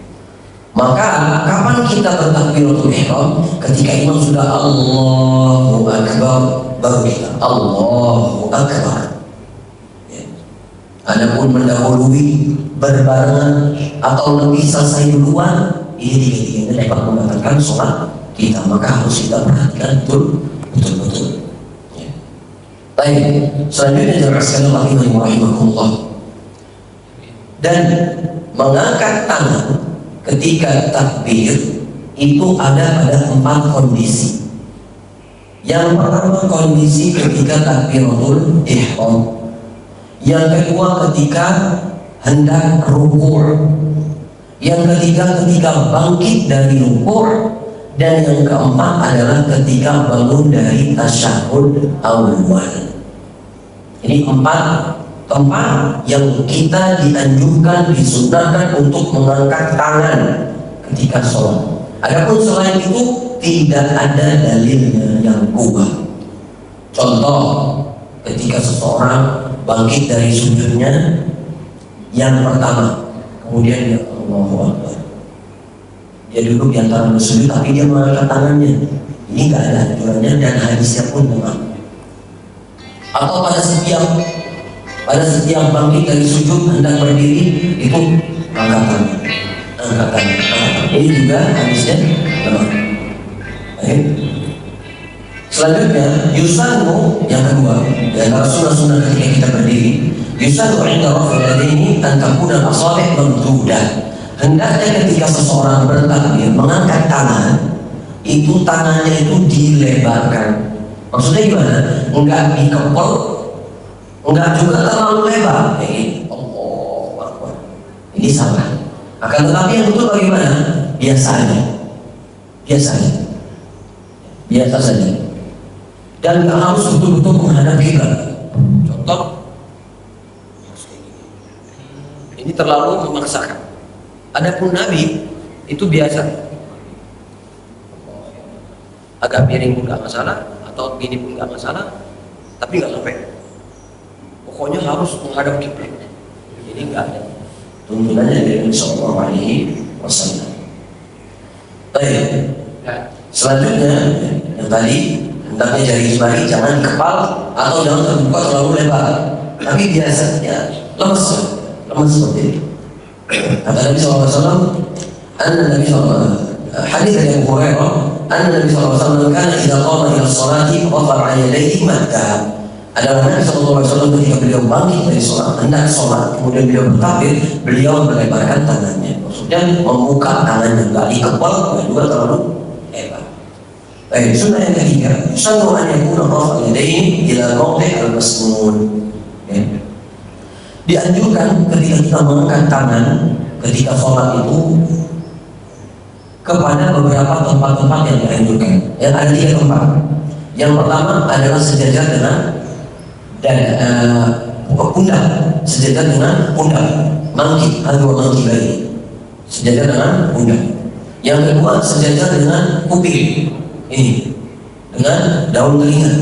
Maka kapan kita bertakbiratul ihram? Ketika imam sudah Allahu Akbar, baru kita Allahu Akbar. Adapun mendahului, berbarengan, atau lebih selesai duluan, ini tiga-tiganya dapat membatalkan sholat kita. Maka harus kita perhatikan betul-betul. Baik, selanjutnya jemaah sekalian rahimakumullah, dan mengangkat tangan ketika takbir itu ada pada 4 kondisi. Yang pertama kondisi ketika takbiratul ihram. Yang kedua ketika hendak rukuk. Yang ketiga ketika bangkit dari rukuk. Dan yang keempat adalah ketika bangun dari tasyahud awal. Ini 4 tempat yang kita dianjurkan, disunahkan untuk mengangkat tangan ketika sholat. Adapun selain itu tidak ada dalilnya yang kuat. Contoh, ketika seseorang bangkit dari sujudnya yang pertama, kemudian dia Allahu Akbar, dia duduk di antara sujud tapi dia mengangkat tangannya, ini nggak ada aturannya dan hadisnya pun lemah. Atau pada setiap bangkit dari sujud hendak berdiri itu angkat tangan. Ini juga hadisnya lemah. Selanjutnya yusannu, yang kedua di antara sunnah-sunnah ketika kita berdiri, yusannu 'inda raf'il yadaini an takuna al-asabi' mamdudah. Hendaknya ketika seseorang bertakbir mengangkat tangan, itu tangannya itu dilebarkan. Maksudnya gimana? Enggak dikepel, enggak juga terlalu lebar. Allahu Akbar. Ini salah. Akan tetapi yang betul bagaimana? Biasa saja. Dan nggak harus betul-betul menghadap kiblat. Contoh, ini terlalu memaksakan. Adapun Nabi itu biasa, agak miring pun nggak masalah, atau gini pun nggak masalah, tapi nggak sampai. Pokoknya harus menghadap kiblat. Ini nggak ada tuntunannya dari Nabi Sallallahu Alaihi Wasallam. Baik. Selanjutnya yang tadi, hendaknya jari jemari jangan dikepal atau jangan terbuka terlalu lebar, tapi biasanya lemes seperti ini. Kata Nabi SAW, hadis dari Abu Hurairah, Nabi SAW kana idza qama ila sholati rafa'a yadayhi madda. Adalah Nabi SAW ketika beliau bangkit dari sholat, hendak sholat, kemudian beliau bertakbir, beliau melebarkan tangannya. Maksudnya membuka tangannya, nggak dikepal, nggak juga terlalu lebar. Baik, sunnah yang ketiga, yusannu an yakuna rafa'u yadayni ila mawdi' al-masnun. Dianjurkan ketika kita mengangkat tangan ketika sholat itu kepada beberapa tempat-tempat yang dianjurkan. Yang ada 3 tempat. Yang pertama adalah sejajar dengan pundak, sejajar dengan pundak, mangkip atau mangkip lagi, sejajar dengan pundak. Yang kedua sejajar dengan kuping ini, dengan daun telinga.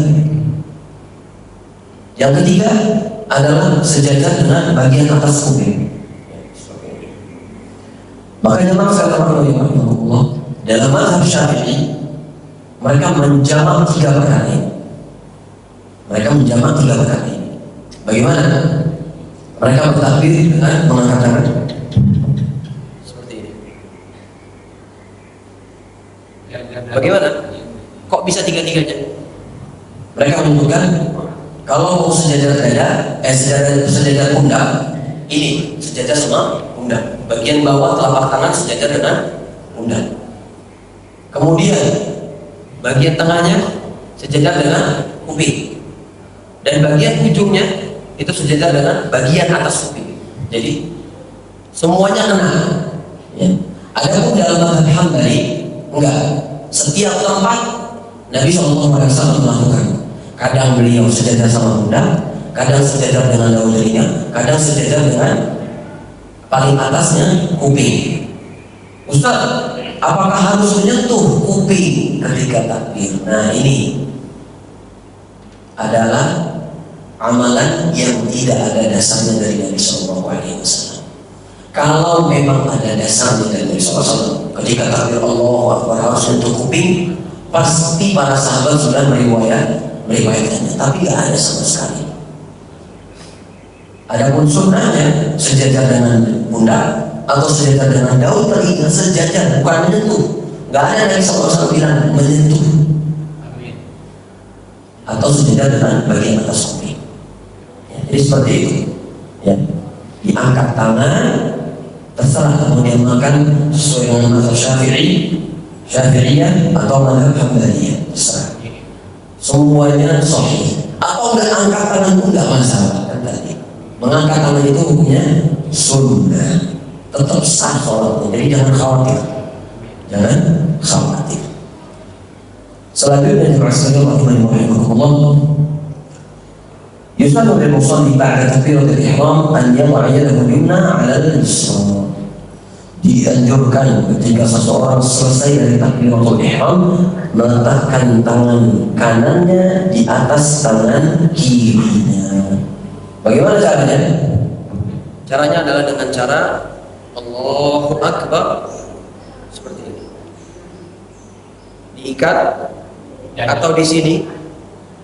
Yang ketiga adalah sejajar dengan bagian atas kuping. Makanya Allah dalam mazhab Syafi'i mereka menjamak 3 perkara ini. Mereka menjamak 3 perkara ini. Bagaimana? Mereka bertakbir dengan mengangkat tangan seperti ini. Bagaimana? Kok bisa 3-3-nya? Mereka menunjukkan kalau mau sejajar dada, sejajar pundak, ini sejajar sama pundak. Bagian bawah telapak tangan sejajar dengan pundak. Kemudian bagian tengahnya sejajar dengan kuping. Dan bagian ujungnya itu sejajar dengan bagian atas kuping. Jadi semuanya kena. Ya. Adapun dalam mazhab Hambali enggak. Setiap tempat Nabi SAW melakukan. Kadang beliau sejajar sama pundak, kadang sejajar dengan daun telinga, kadang sejajar dengan paling atasnya kuping. Ustaz, apakah harus menyentuh kuping ketika takbir? Nah, ini adalah amalan yang tidak ada dasarnya dari Nabi SAW. Kalau memang ada dasarnya dari Nabi SAW, ketika takbir Allahu Akbar harus menyentuh kuping, pasti para sahabat sudah meriwayatkannya, tapi tidak ada sama sekali. Adapun sunnahnya sejajar dengan pundak atau sejajar dengan daun telinga, sejajar, bukan menyentuh. Nggak ada dari SAW bilang menyentuh. Atau sejajar dengan bagian atas kuping. Ya, jadi seperti itu. Ya. Diangkat tangan, terserah kemudian makan sesuai dengan mazhab Syafi'iyah atau mazhab Hambaliyah, terserah. Semuanya sahih. Atau enggak angkat tangan pun enggak masalah kan tadi. Mengangkat tangan itu hukumnya sunnah. Tetap sah sholatnya. Jadi jangan khawatir. Jangan khawatir. Selanjutnya Rasulullah Yusanu lil musalli ba'da takbiratul ihram an yad'a yadahu al-yumna 'ala al-yusra. Dianjurkan ketika seseorang selesai dari takbiratul ihram meletakkan tangan kanannya di atas tangan kirinya. Bagaimana caranya? Caranya adalah dengan cara Allahu Akbar seperti ini. Diikat atau di sini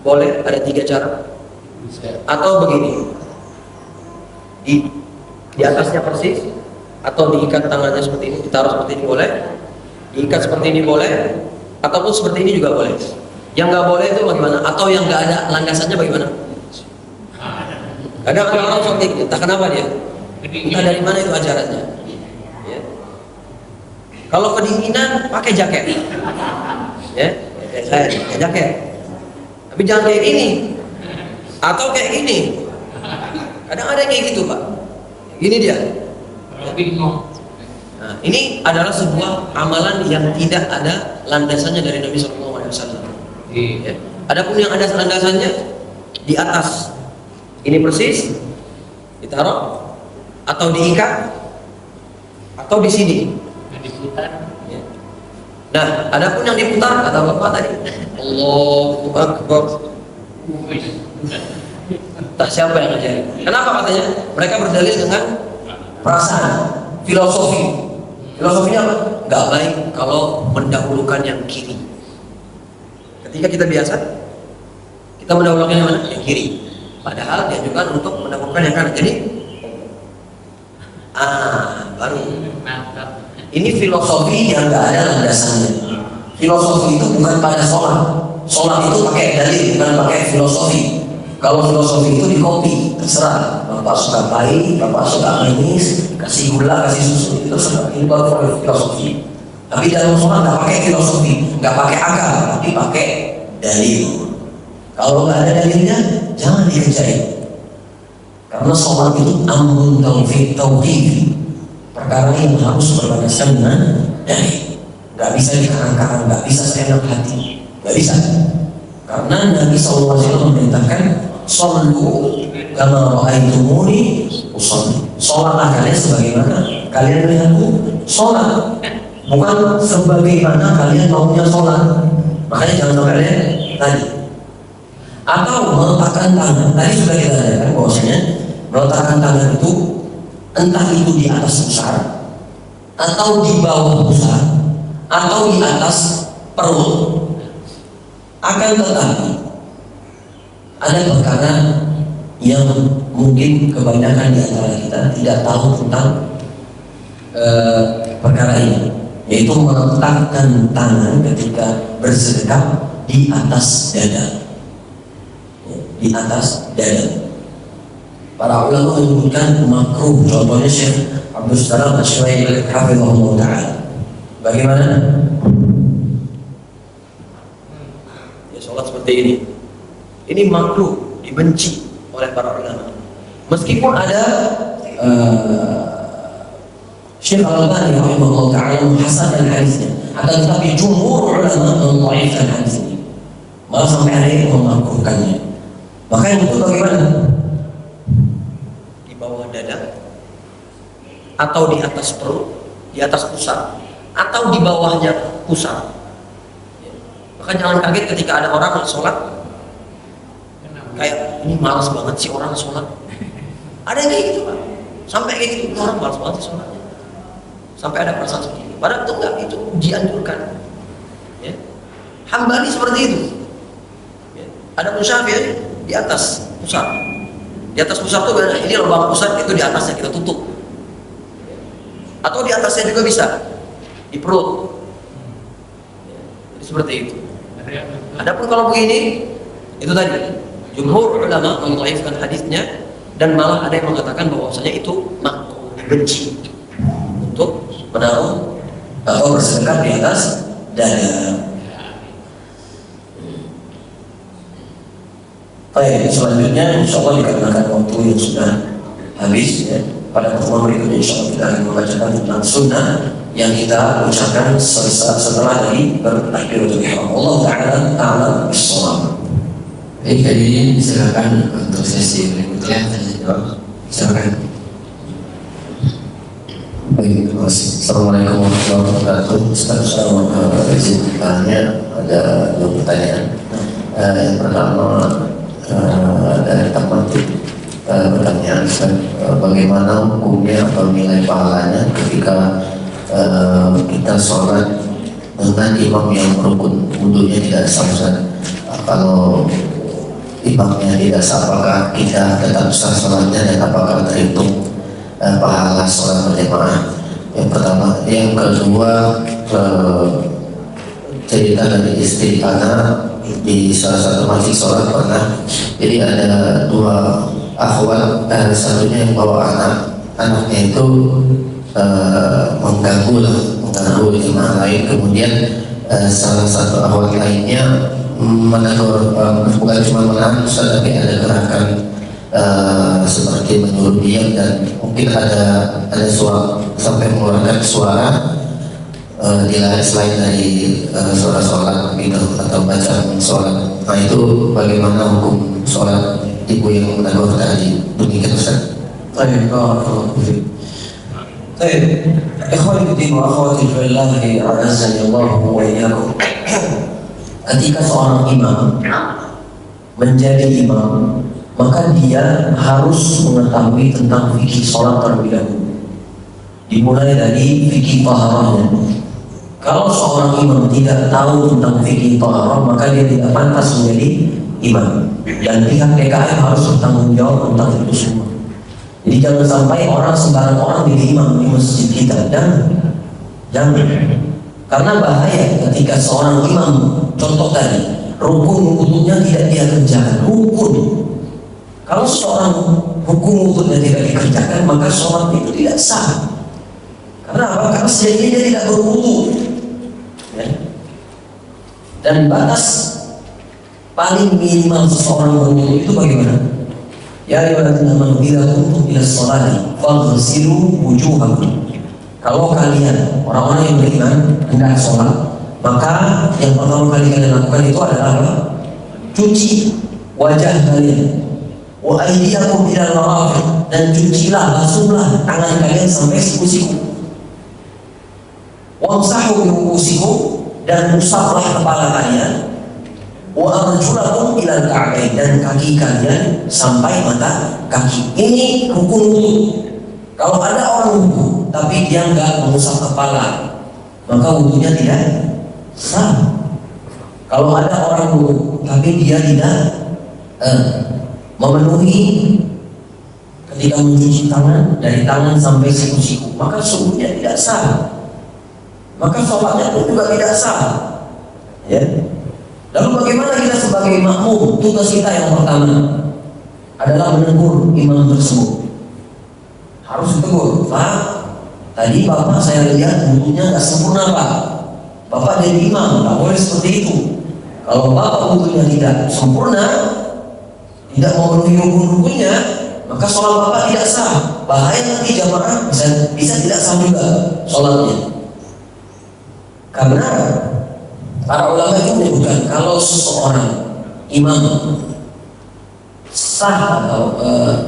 boleh, ada 3 cara. Atau begini, di atasnya persis, atau diikat tangannya seperti ini, ditaruh seperti ini boleh, diikat seperti ini boleh, ataupun seperti ini juga boleh. Yang nggak boleh itu bagaimana? Atau yang nggak ada landasannya bagaimana? Kadang ada orang seperti itu, entah kenapa dia, entah dari mana itu ajarannya. Ya. Kalau kedinginan pakai jaket, ya, saya jaket, tapi jangan kayak gini, atau kayak gini. Kadang ada yang kayak gitu Pak, gini dia. Nah, ini adalah sebuah amalan yang tidak ada landasannya dari Nabi SAW. Ya. Adapun yang ada landasannya di atas, ini persis ditaruh atau diikat atau di sini. Ya. Nah, adapun yang diputar kata Bapak tadi, Allahu Akbar. Tak siapa yang ngajarin. Kenapa katanya? Mereka berdalil dengan perasaan, filosofi. Filosofinya apa? Gak baik kalau mendahulukan yang kiri. Ketika kita biasa, kita mendahulukan yang mana? Yang kiri. Padahal dia juga untuk mendahulukan yang kanan. Jadi, baru. Ini filosofi yang gak ada landasannya. Filosofi itu bukan pada sholat. Sholat itu pakai dalil, bukan pakai filosofi. Kalau filosofi itu dikopi, terserah. Bapak suka pahit, bapak suka manis, kasih gula, kasih susu, itu terserah. Ini baru filosofi. Tapi dalam sholat nggak pakai filosofi, nggak pakai akal, tapi pakai dalil. Kalau nggak ada dalilnya, jangan dikerjain. Karena sholat itu amrun tauqifi, perkara yang harus berlandaskan dengan dalil. Nggak bisa dikarang-karang, nggak bisa seenak hati, nggak bisa. Karena Nabi SAW memerintahkan shollu kama ra'aitumuni usolli. Sholatlah kalian sebagaimana kalian melihatku sholat, bukan sebagaimana kalian maunya sholat. Makanya jangan sampai kalian tadi. Atau meletakkan tangan, tadi sudah kita katakan bahwasanya meletakkan tangan itu entah itu di atas pusar atau di bawah pusar atau di atas perut. Akan tetapi ada perkara yang mungkin kebanyakan di antara kita tidak tahu tentang perkara ini, yaitu meletakkan tangan ketika bersedekap di atas dada. Di atas dada. Para ulama menyebutkan makruh. Contohnya Syekh Abdul Salam Asy-Syuaib hafizahullah taala. Bagaimana? Ya, sholat seperti ini. Ini makruh, dibenci oleh para ulama. Meskipun ada Syekh Al-Albani rahimahullah taala menghasankan hadisnya, akan tetapi jumhur ulama mendhaifkan hadis ini. Malah sampai ada yang memakruhkannya. Maka yang betul bagaimana? Di bawah dada, atau di atas perut, di atas pusar, atau di bawahnya pusar. Maka jangan kaget ketika ada orang sholat kayak ini malas banget sih orang sholat. Ada yang kayak gitu Pak, sampai kayak gitu, orang malas banget sih sholatnya. Sampai ada perasaan seperti itu. Padahal itu enggak, itu dianjurkan. Ya. Hambali seperti itu. Ya. Ada pun Syafi'i di atas pusar. Di atas pusar itu beda. Ini lubang pusar, itu di atasnya kita tutup. Atau di atasnya juga bisa. Di perut. Jadi seperti itu. Adapun kalau begini, itu tadi jumhur ulama mendhaifkan hadisnya, dan malah ada yang mengatakan bahwasanya itu makruh, dibenci untuk menaruh atau bersedekap di atas dada. Baik, selanjutnya insya Allah dikarenakan waktu yang sudah habis ya, pada pertemuan berikutnya insya Allah kita akan membacakan tentang sunnah yang kita ucapkan setelah dari bertakbiratul ihram. Allah Ta'ala bis-shawab. Baik, kali ini silakan untuk sesi berikutnya. Silakan. Baik, terima kasih. Assalamualaikum warahmatullahi wabarakatuh. Assalamualaikum warahmatullahi wabarakatuh. Ada dua pertanyaan. Yang pertama dari tematik pertanyaan, bagaimana hukumnya atau nilai pahalanya ketika kita sholat dengan imam yang rukun wudunya tidak sah. Kalau imamnya tidak sah, apakah kita tetap sah sholatnya dan apakah terhitung pahala sholat berjamaah? Yang pertama. Yang kedua, cerita dari istri anak di salah satu masjid sholat pernah, jadi ada dua akhwat, satunya yang bawa anaknya itu mengganggu jemaah lain, kemudian salah satu akhwat lainnya menegur, bukan cuma menahan Ustaz, tapi ada gerakan seperti menyuruh diam, dan mungkin ada suara sampai mengeluarkan suara selain dari suara sholat gitu, atau bacaan sholat. Nah, itu bagaimana hukum sholat ibu yang menegur tadi? Demikian Ustaz. Baik, baik. Ikhwati wa akhwati fillahi, a'azzani Allah wa iyyakum. Ketika seorang imam menjadi imam, maka dia harus mengetahui tentang fikih sholat terlebih dahulu. Dimulai dari fikih taharahnya. Kalau seorang imam tidak tahu tentang fikih taharah, maka dia tidak pantas menjadi imam. Dan pihak PKM harus bertanggung jawab tentang itu semua. Jadi jangan sampai sembarang orang jadi imam di masjid kita, dan jangan. Karena bahaya ketika seorang imam, contoh tadi, rukun wudunya tidak dia kerjakan, rukun. Kalau seorang hukum wudhunya tidak dikerjakan, maka sholat itu tidak sah. Karena apa? Karena sejatinya dia tidak berwudu. Ya. Dan batas paling minimal seseorang berwudu itu bagaimana? Ya ayyuhalladzina amanu idza qumtum ila sholati faghsilu wujuhakum. Kalau kalian orang-orang yang beriman hendak sholat, maka yang pertama kali kalian lakukan itu adalah apa? Cuci wajah kalian. Wa aydiyakum ilal marafiq, dan cucilah, basuhlah tangan kalian sampai siku-siku. Wamsahu bi ru'usikum, dan usaplah kepala kalian. Wa arjulakum ilal ka'bain, dan kaki kalian sampai mata kaki. Ini rukun wudu. Kalau ada orang wudu tapi dia enggak mengusap kepala, maka wudunya tidak sah. Kalau ada orang wudu tapi dia tidak memenuhi ketika mencuci tangan dari tangan sampai siku-siku, maka sungguhnya tidak sah. Maka sholatnya pun juga tidak sah. Ya. Lalu bagaimana kita sebagai makmum? Tugas kita yang pertama adalah menegur imam tersebut. Harus ditegur, Pak, tadi Bapak saya lihat wudunya nggak sempurna, Pak. Bapak jadi imam, nggak boleh seperti itu. Kalau Bapak wudunya tidak sempurna, tidak memenuhi rukun-rukunnya, maka sholat Bapak tidak sah. Bahaya nanti jamaah bisa tidak sah juga sholatnya. Karena para ulama itu menyebutkan kalau seseorang imam sah atau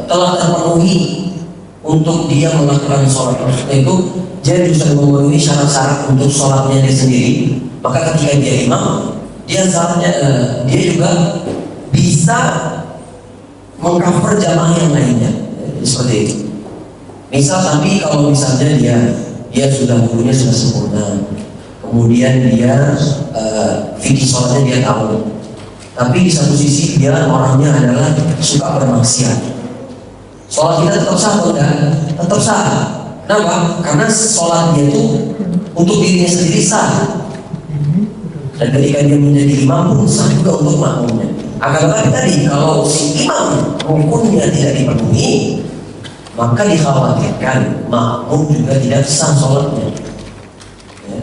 telah terpenuhi untuk dia melakukan sholat itu, dia bisa memenuhi syarat-syarat untuk sholatnya dia sendiri, maka ketika dia imam, dia juga bisa mengcover jamaah yang lainnya, seperti itu. Misal, tapi kalau misalnya dia sudah wudunya sudah sempurna, kemudian dia fikih sholatnya dia tahu, tapi di satu sisi dia orangnya adalah suka bermaksiat, sholat kita tetap sah atau enggak? Tetap sah. Kenapa? Karena sholat dia itu untuk dirinya sendiri sah, dan ketika dia menjadi imam pun sah juga untuk makmumnya. Akan tetapi tadi kalau si imam rukunnya tidak dipenuhi, maka dikhawatirkan makmum juga tidak sah sholatnya. Ya.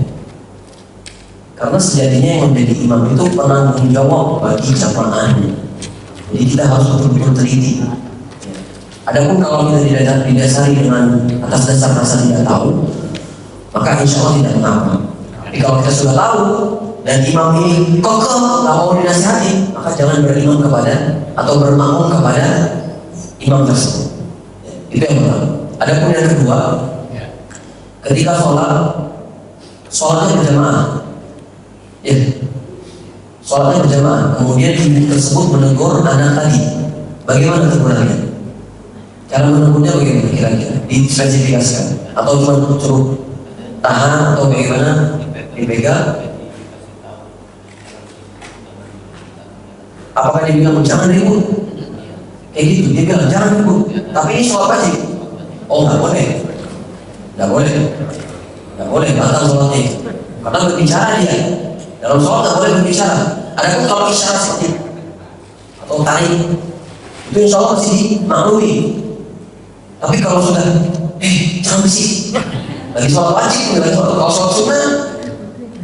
Karena sejatinya yang menjadi imam itu penanggung jawab bagi jamaahnya. Jadi kita harus betul-betul teliti. Adapun kalau kita tidak didasari dengan atas dasar rasa tidak tahu, maka insya Allah tidak mengapa. Tapi kalau kita sudah tahu dan imam ini kokoh nggak mau dinasihati, maka jangan berimam kepada atau bermakmum kepada imam tersebut. Itu yang pertama. Adapun yang kedua, ketika sholatnya berjamaah, ya, sholatnya berjamaah, kemudian ibu tersebut menegur anak tadi, bagaimana tegurannya? Cara menegurnya bagaimana kira-kira? Dispesifikasikan atau cuma suruh tahan atau bagaimana? Dipegang? Apakah dia bilang jangan ribut? Kayak gitu, dia bilang jangan ribut. Tapi ini sholat wajib. Oh nggak boleh, batal sholatnya. Karena berbicara dia dalam sholat nggak boleh berbicara. Adapun kalau isyarat seperti atau tarik, itu insya Allah masih dimaklumi. Tapi kalau sudah, jangan bersih. Lagi sholat wajib, kalau sholat sunnah,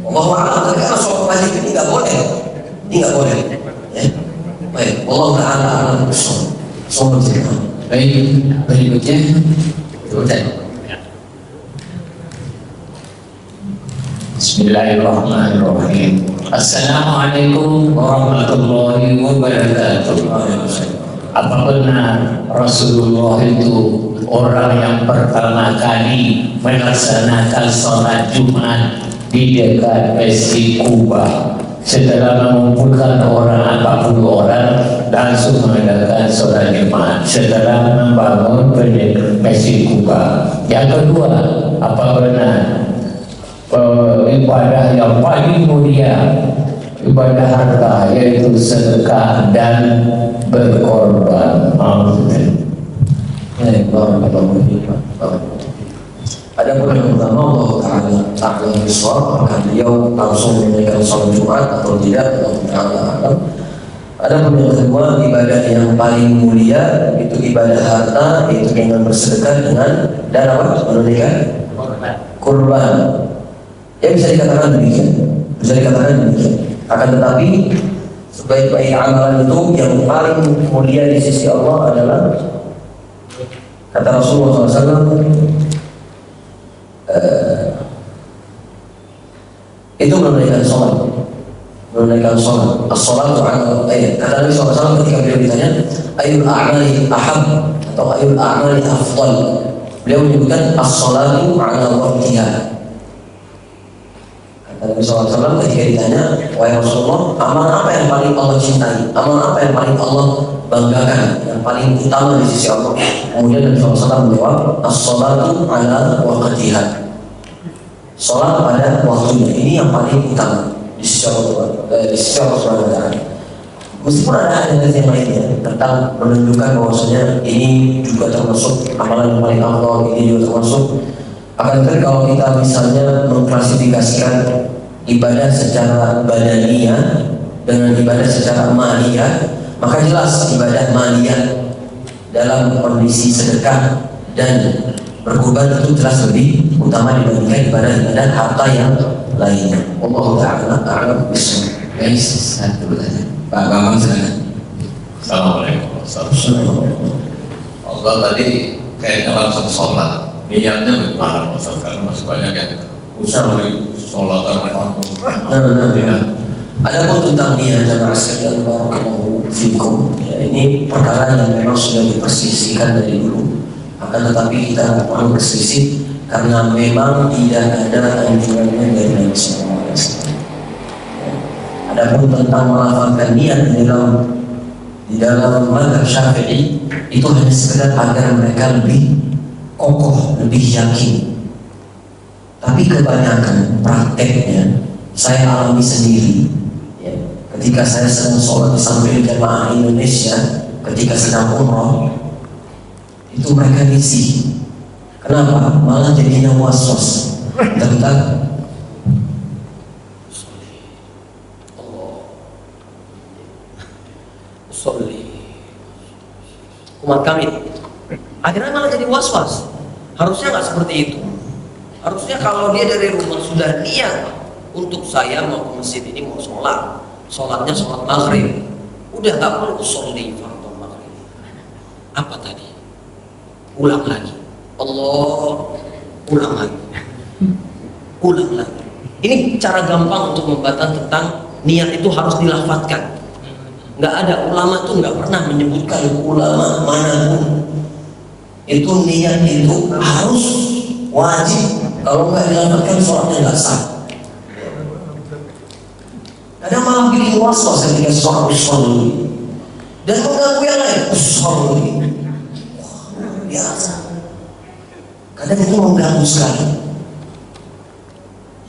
Allahu a'lam. Tapi kalau sholat wajib ini nggak boleh, Ya. Baik, Allah Taala alam bersama. Baik, berikutnya Bismillahirrahmanirrahim. Assalamualaikum warahmatullahi wabarakatuh. Apa benar Rasulullah itu orang yang pertama kali melaksanakan sholat Jumat di dekat Masjid Kuba? Setelah mengumpulkan orang 40 orang, langsung mengadakan sholat Jumat setelah membangun Masjid Kuba. Yang kedua, apa benar ibadah yang paling mulia, ibadah harta, yaitu sedekah dan berkorban? Ada pun yang pertama, Allah Ta'ala bisawab, apakah beliau langsung menunaikan sholat Jumat atau tidak, Allah Ta'ala. Ada pun yang kedua, ibadah yang paling mulia itu ibadah harta, yaitu dengan bersedekah dengan dan apa? Menunaikan kurban. Ya bisa dikatakan demikian, Akan tetapi Sebaik-baik amalan itu yang paling mulia di sisi Allah adalah, kata Rasulullah SAW, itu menunaikan sholat. As-sholatu ala kata Nabi SAW ketika beliau ditanya ayul a'mali ahab atau ayul a'mali afdal, beliau menyebutkan as-sholatu ala waqtiha. Nabi SAW ketika ditanya, wahai Rasulullah, amalan apa yang paling Allah cintai? Amalan apa yang paling Allah banggakan? Yang paling utama di sisi Allah? Kemudian Nabi SAW menjawab, as-sholatu ala waqtiha. Sholat pada waktunya, ini yang paling utama di sisi Allah Subhanahu wa Ta'ala. Meskipun ada hadis yang lainnya tentang menunjukkan bahwasanya ini juga termasuk amalan yang paling afdal, ini juga termasuk. Akan tetapi kalau kita misalnya mengklasifikasikan ibadah secara badaniyah dengan ibadah secara maliyah, maka jelas ibadah maliyah dalam kondisi sedekah dan berkurban itu jelas lebih utama dibandingkan ibadah harta yang lainnya. Wallahu ta'ala a'lam bishawab. Guys, satu saja. Pak Bambang silakan. Assalamualaikum. Allah tadi kayaknya langsung sholat. Niatnya bagaimana Ustaz? Karena masih banyak yang usaha sholat Adapun tentang niat jamaah sekalian barakallahu fikum, ya, ini perkara yang memang sudah dipersisihkan dari dulu. Akan tetapi kita perlu berselisih karena memang tidak ada anjurannya dari Nabi SAW. Adapun tentang melafalkan niat di dalam mazhab Syafi'i itu hanya sekedar agar mereka lebih kokoh, lebih yakin. Tapi kebanyakan prakteknya saya alami sendiri. Ya, ketika saya sedang sholat di samping jamaah Indonesia, ketika sedang umroh, itu mereka risih. Kenapa? Malah jadinya was-was. Bentar. Umat kami akhirnya malah jadi was-was. Harusnya nggak seperti itu. Harusnya kalau dia dari rumah sudah niat untuk saya mau ke masjid ini mau sholat, sholatnya sholat maghrib, udah tak perlu sholat fardhu maghrib. Apa tadi? Ulang lagi. Allah, ulang lagi. Ini cara gampang untuk membantah tentang niat itu harus dilafadzkan. Nggak ada ulama tuh nggak pernah menyebutkan, ulama manapun itu niat itu harus wajib. Kalau nggak dilafadzkan sholatnya nggak sah. Kadang malah bikin was-was ketika seorang usolli dan mengganggu yang lain. Usolli biasa. Kadang itu mengganggu sekali.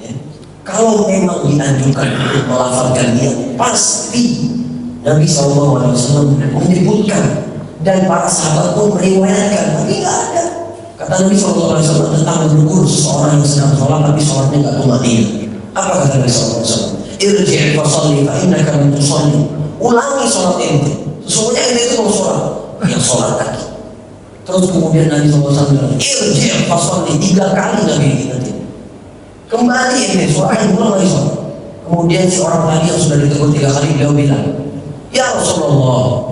Ya. Kalau memang dianjurkan untuk melafalkan niat, pasti Nabi SAW menyebutkan dan para sahabat pun meriwayatkan, tapi nggak ada. Kata Nabi SAW tentang bergur seseorang yang sedang sholat tapi sholatnya nggak tumatinah. Apa kata Nabi SAW? Irji' fasalli fa innaka lam tusalli. Ulangi sholat ente. Sesungguhnya ente itu mau sholat, yang sholat lagi. Terus kemudian Nabi SAW bilang, irji' fasalli 3 kali Nabi nanti. Kembali ente sholat, ulang lagi sholat. Kemudian si orang tadi yang sudah ditegur 3 kali beliau bilang, ya Rasulullah,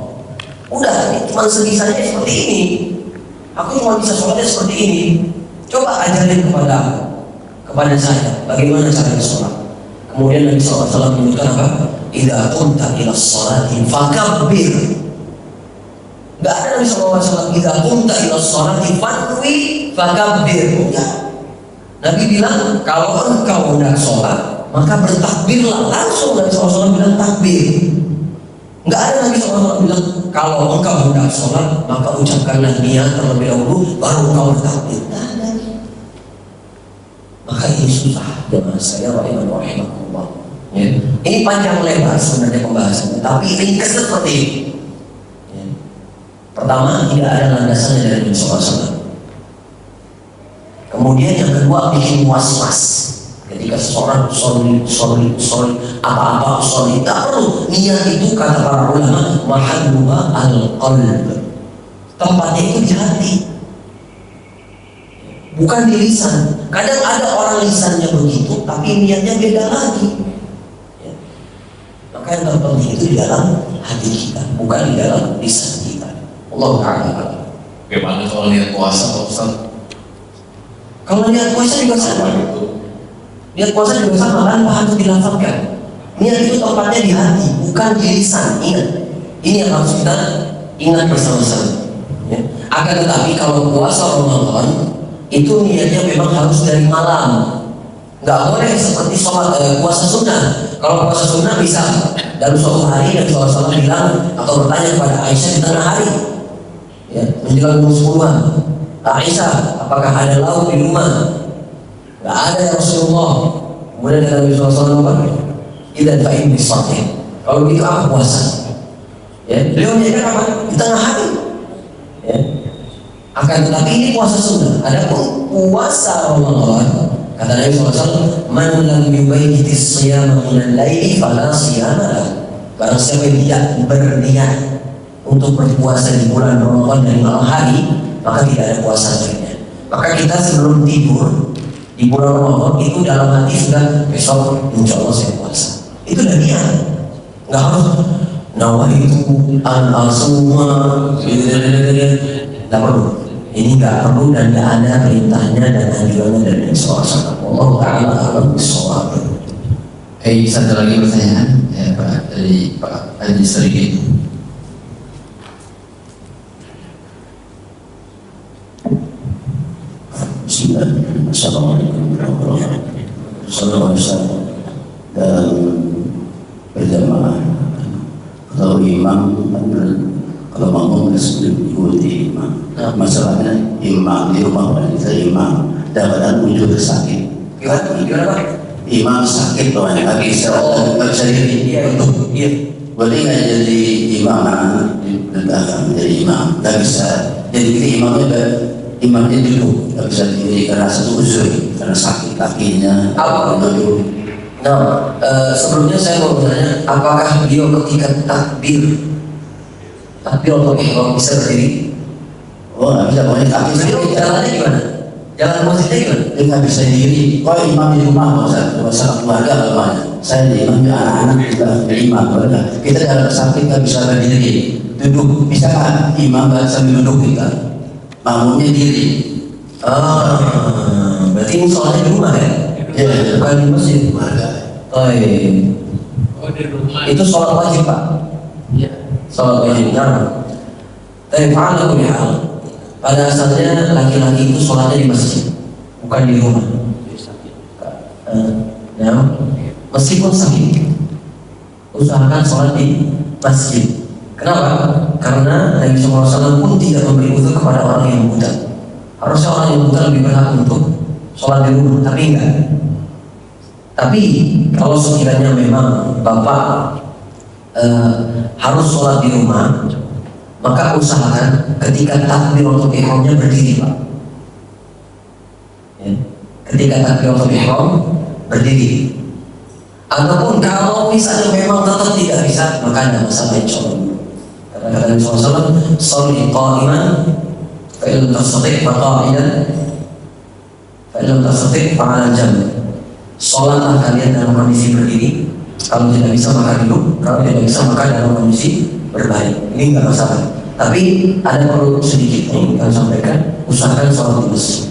udah tadi cuma sebisanya seperti ini. Aku cuma bisa sholatnya seperti ini. Coba ajarin kepada saya bagaimana cara sholat. Kemudian Nabi SAW menyebutkan apa? Idza qumta ila sholati fakabbir. Gak ada Nabi SAW idza qumta ila sholati fanwi fakabbir. Ya. Nabi bilang kalau engkau hendak sholat maka bertakbirlah. Langsung Nabi SAW bilang takbir. Enggak ada Nabi SAW bilang kalau engkau hendak sholat maka ucapkanlah niat terlebih dahulu baru engkau bertakbir. Enggak ada. Maka ini susah jemaah saya rahimakumullah. Ya. Ini panjang lebar sebenarnya pembahasannya, tapi ringkas seperti ini. Ya. Pertama, tidak ada landasannya dari Nabi SAW. Kemudian yang kedua, bikin was-was. Ketika seseorang sorry apa-apa sorry, tak perlu. Niat itu kata para ulama mahalluha al-qalb. Tempatnya itu di hati, bukan di lisan. Kadang ada orang lisannya begitu tapi niatnya beda lagi. Ya. Maka Maka yang terpenting itu di dalam hati kita, bukan di dalam lisan kita. Allah Ta'ala. Bagaimana kalau niat puasa Pak Ustaz? Kalau niat puasa juga sama. Itu Niat puasa juga sama, kan harus dilafalkan. Niat itu tempatnya di hati, bukan di lisan. Ingat, ini yang harus kita ingat bersama-sama. Ya. Akan tetapi kalau puasa Ramadan itu niatnya memang harus dari malam. Nggak boleh seperti sholat puasa sunnah. Kalau puasa sunnah bisa dalam suatu hari yang Rasulullah bilang atau bertanya kepada Aisyah di tengah hari, ya, menjelang jam 10-an. Aisyah, apakah ada lauk di rumah? Nggak ada ya Rasulullah. Kemudian kata Nabi SAW apa? Idzan fa inni shaim. Kalau gitu aku puasa. Ya, beliau menjadikan apa? Di tengah hari. Ya. Akan tetapi ini puasa sunnah. Adapun puasa Ramadan, kata Nabi SAW, man lam yubayyiti siyama minal laili fala siyama lahu. Barang siapa yang tidak berniat untuk berpuasa di bulan Ramadan dari malam hari, maka tidak ada puasa lainnya. Maka kita sebelum tidur di bulan Ramadan itu dalam hati sudah besok insya Allah saya puasa. Itu udah niat. Nggak harus nawaitu an asuma. Nggak perlu. Ini nggak perlu dan nggak ada perintahnya dan anjurannya dari Rasulullah. Allah Taala alam bisawab. Satu lagi pertanyaan ya Pak dari Pak Haji Sergei. Assalamualaikum warahmatullahi wabarakatuh. Dan berjamaah kalau imam kalau makmum harus diikuti imam. Masalahnya imam di rumah wanita imam dapat muncul sakit. Gimana Pak? Imam sakit tuan, nggak bisa diri. Iya. Boleh nggak jadi imam di belakang jadi imam? Nggak bisa. Jadi kita imamnya duduk, nggak bisa diri karena satu uzur, karena sakit kakinya. Nah, sebelumnya saya mau bertanya, apakah beliau ketika takbir untuk ihram bisa berdiri? Oh nggak bisa, boleh kaki Beliau jalannya gimana? Jalan masjidnya gimana? dia nggak bisa diri. Oh imam di rumah masalah keluarga bagaimana? Saya di imam anak-anak juga jadi imam keluarga. Kita dalam sakit nggak bisa berdiri, duduk. Bisa kan imam nggak sambil duduk kita, makmumnya diri. Berarti ini soalnya di rumah ya? Ya, Bukan di masjid. keluarga. Oh iya. di rumah. Itu sholat wajib Pak? Iya. Sholat wajib. Nah, tapi fa'ala kulli hal. Pada asalnya laki-laki itu sholatnya di masjid, bukan di rumah. Ya, meskipun sakit, usahakan sholat di masjid. Kenapa? Karena Nabi SAW pun tidak memberi uzur kepada orang yang buta. Harusnya orang yang buta lebih berhak untuk sholat di rumah, tapi enggak. Tapi kalau sekiranya memang bapak harus sholat di rumah, maka usahakan ketika takbir untuk ihramnya berdiri Pak. Ya. Ketika takbir untuk ihram berdiri. Ataupun kalau misalnya memang tetap tidak bisa, maka ada masalah insyaAllah. Karena kata Nabi SAW, "Sholli qa'iman, fa illam tastati' fa qa'idan, fa illam tastati' fa 'ala jamb." Sholatlah kalian dalam kondisi berdiri. Kalau tidak bisa maka duduk, kalau tidak bisa maka dalam kondisi berbaring. Ini enggak masalah. Tapi ada perlu sedikit yang kita sampaikan, usahakan sholat di masjid.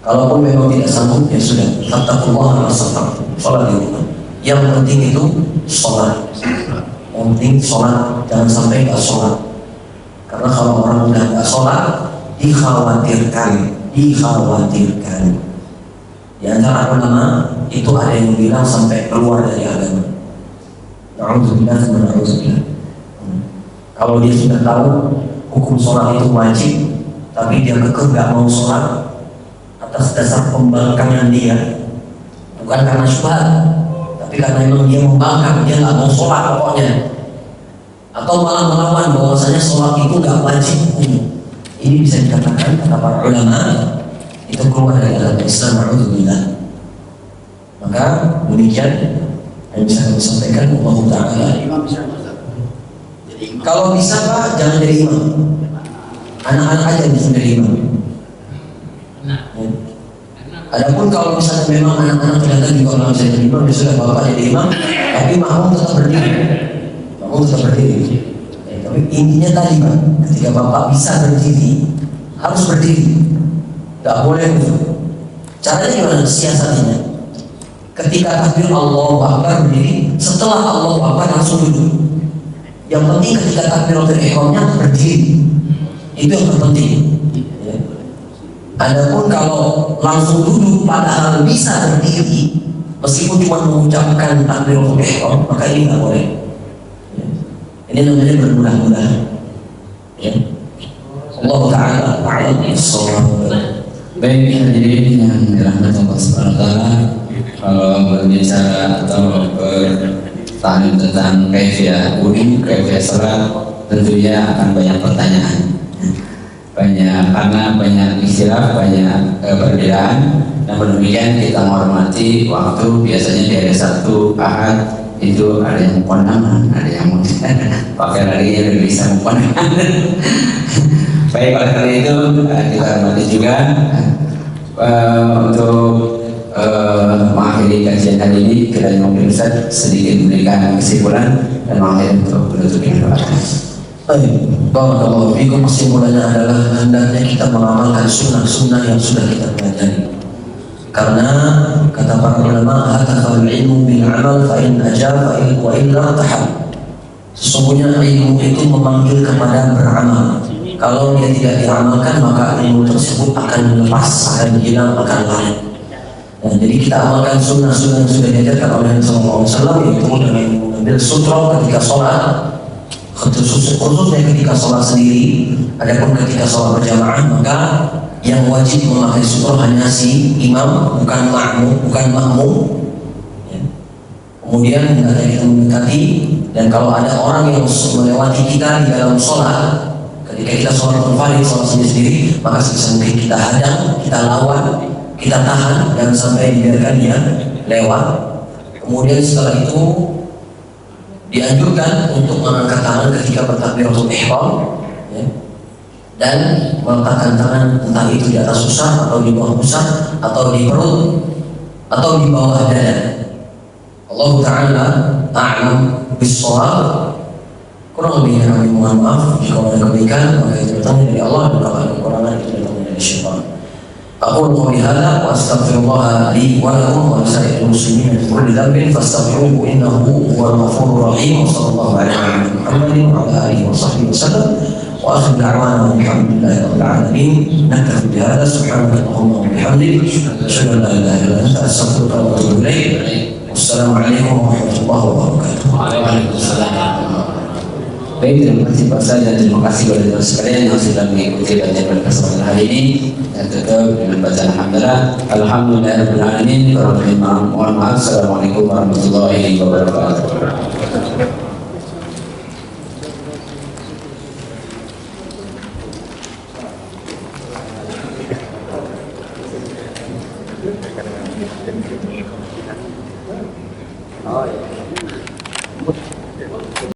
Kalaupun memang tidak sanggup, ya sudah, fattaqullaha mastata'tum, sholat di rumah. Yang penting itu sholat. Yang penting sholat, jangan sampai nggak sholat. Karena kalau orang udah nggak sholat, dikhawatirkan. Di antara ulama itu ada yang bilang sampai keluar dari agama. Na'udzubillah. Kalau dia sudah tahu hukum sholat itu wajib, tapi dia kekeh nggak mau sholat atas dasar pembangkangan dia, bukan karena syubhat, tapi karena memang dia membangkang, dia nggak mau sholat pokoknya, atau malah melawan bahwasanya sholat itu nggak wajib hukumnya. Ini bisa dikatakan kata para ulama itu keluar dari agama Islam. Na'udzubillah. Maka demikian yang bisa kami sampaikan. Allah Ta'ala. Kalau bisa Pak, jangan jadi imam. Anak-anak aja bisa jadi imam. Ya. Adapun kalau misalnya memang anak-anak ternyata juga orang bisa jadi imam, ya sudah bapak jadi imam, tapi makmum tetap berdiri. Makmum tetap berdiri. Ya, tapi intinya tadi Pak, ketika bapak bisa berdiri, harus berdiri. Gak boleh duduk. Caranya gimana? Siasatinya. Ketika takbir Allahu Akbar berdiri, setelah Allahu Akbar langsung duduk. Yang penting ketika takbiratul ihramnya berdiri. Itu yang terpenting. Ya. Adapun kalau langsung duduk padahal bisa berdiri, meskipun cuma mengucapkan takbiratul ihram, maka ini nggak boleh. Ya. Ini namanya bermudah-mudahan. Ya. Allah Taala a'lam bishawab. Baik hadirin yang dirahmati Allah Subhanahu wa taala, kalau berbicara atau bertanya tentang kaifiah wudu, kaifiah salat, tentunya akan banyak pertanyaan. Karena banyak istilah, banyak perbedaan. Namun demikian kita menghormati waktu. Biasanya di hari Sabtu, Ahad itu ada yang kondangan, ada yang pakai hari yang lebih bisa kondangan. Baik, oleh karena itu kita hormati juga untuk mengakhiri kajian hari ini. Kita mungkin Ustaz sedikit memberikan kesimpulan dan mengakhiri untuk menutup doa. Baik, barakallahu fikum. Kesimpulannya adalah hendaknya kita mengamalkan sunnah-sunnah yang sudah kita pelajari. Karena kata para ulama, hatafal ilmu bil amal fa in ajaba wa illa tahab. Sesungguhnya ilmu itu memanggil kepada beramal. Kalau dia tidak diamalkan, maka ilmu tersebut akan lepas, akan hilang, akan lari. Nah, jadi kita amalkan sunnah-sunnah yang sudah diajarkan oleh Rasulullah SAW, yaitu dengan mengambil sutra ketika sholat, khususnya ketika sholat sendiri. Adapun ketika sholat berjamaah, maka yang wajib memakai sutra hanya si imam, bukan makmum. Ya. Kemudian hendaknya kita mendekati, dan kalau ada orang yang melewati kita di dalam sholat, ketika kita sholat munfarid, sholat sendiri, maka sebisa mungkin kita hadang, kita lawan, kita tahan, dan sampai dibiarkan dia lewat. Kemudian setelah itu dianjurkan untuk mengangkat tangan ketika bertakbiratul ihram, ya, dan meletakkan tangan entah itu di atas usah atau di bawah usah atau di perut atau di bawah dada. Allah Taala a'lam bis-shawab. Kurang lebihnya kami mohon maaf. Jika ada kebaikan, maka itu datangnya dari Allah, dan kalau ada kekurangan itu datangnya dari syaitan. Aqulu qouli hadza wa astaghfirullah li wa lakum wa lisa'iril muslimin min kulli dhanbin fastaghfiruhu innahu huwal ghafurur rahim. Sallallahu alaihi Muhammadin wa ala alihi wa sahbihi wasallam. Wa akhiru da'wana alhamdulillahi rabbil alamin. Naktafi bihadza, subhanaka allahumma wa bihamdik, asyhadu an la ilaha illa anta, astaghfiruka wa atubu ilaik. Wassalamualaikum warahmatullahi wabarakatuh. Waalaikumsalam. Baik, terima kasih Pak Ustaz, dan terima kasih kepada teman sekalian yang sudah mengikuti kajian pada kesempatan hari ini. Dan tutup dengan bacaan alhamdulillah. Alhamdulillahirabbil alamin. Mohon maaf. Assalamualaikum warahmatullahi wabarakatuh. Oh, ya.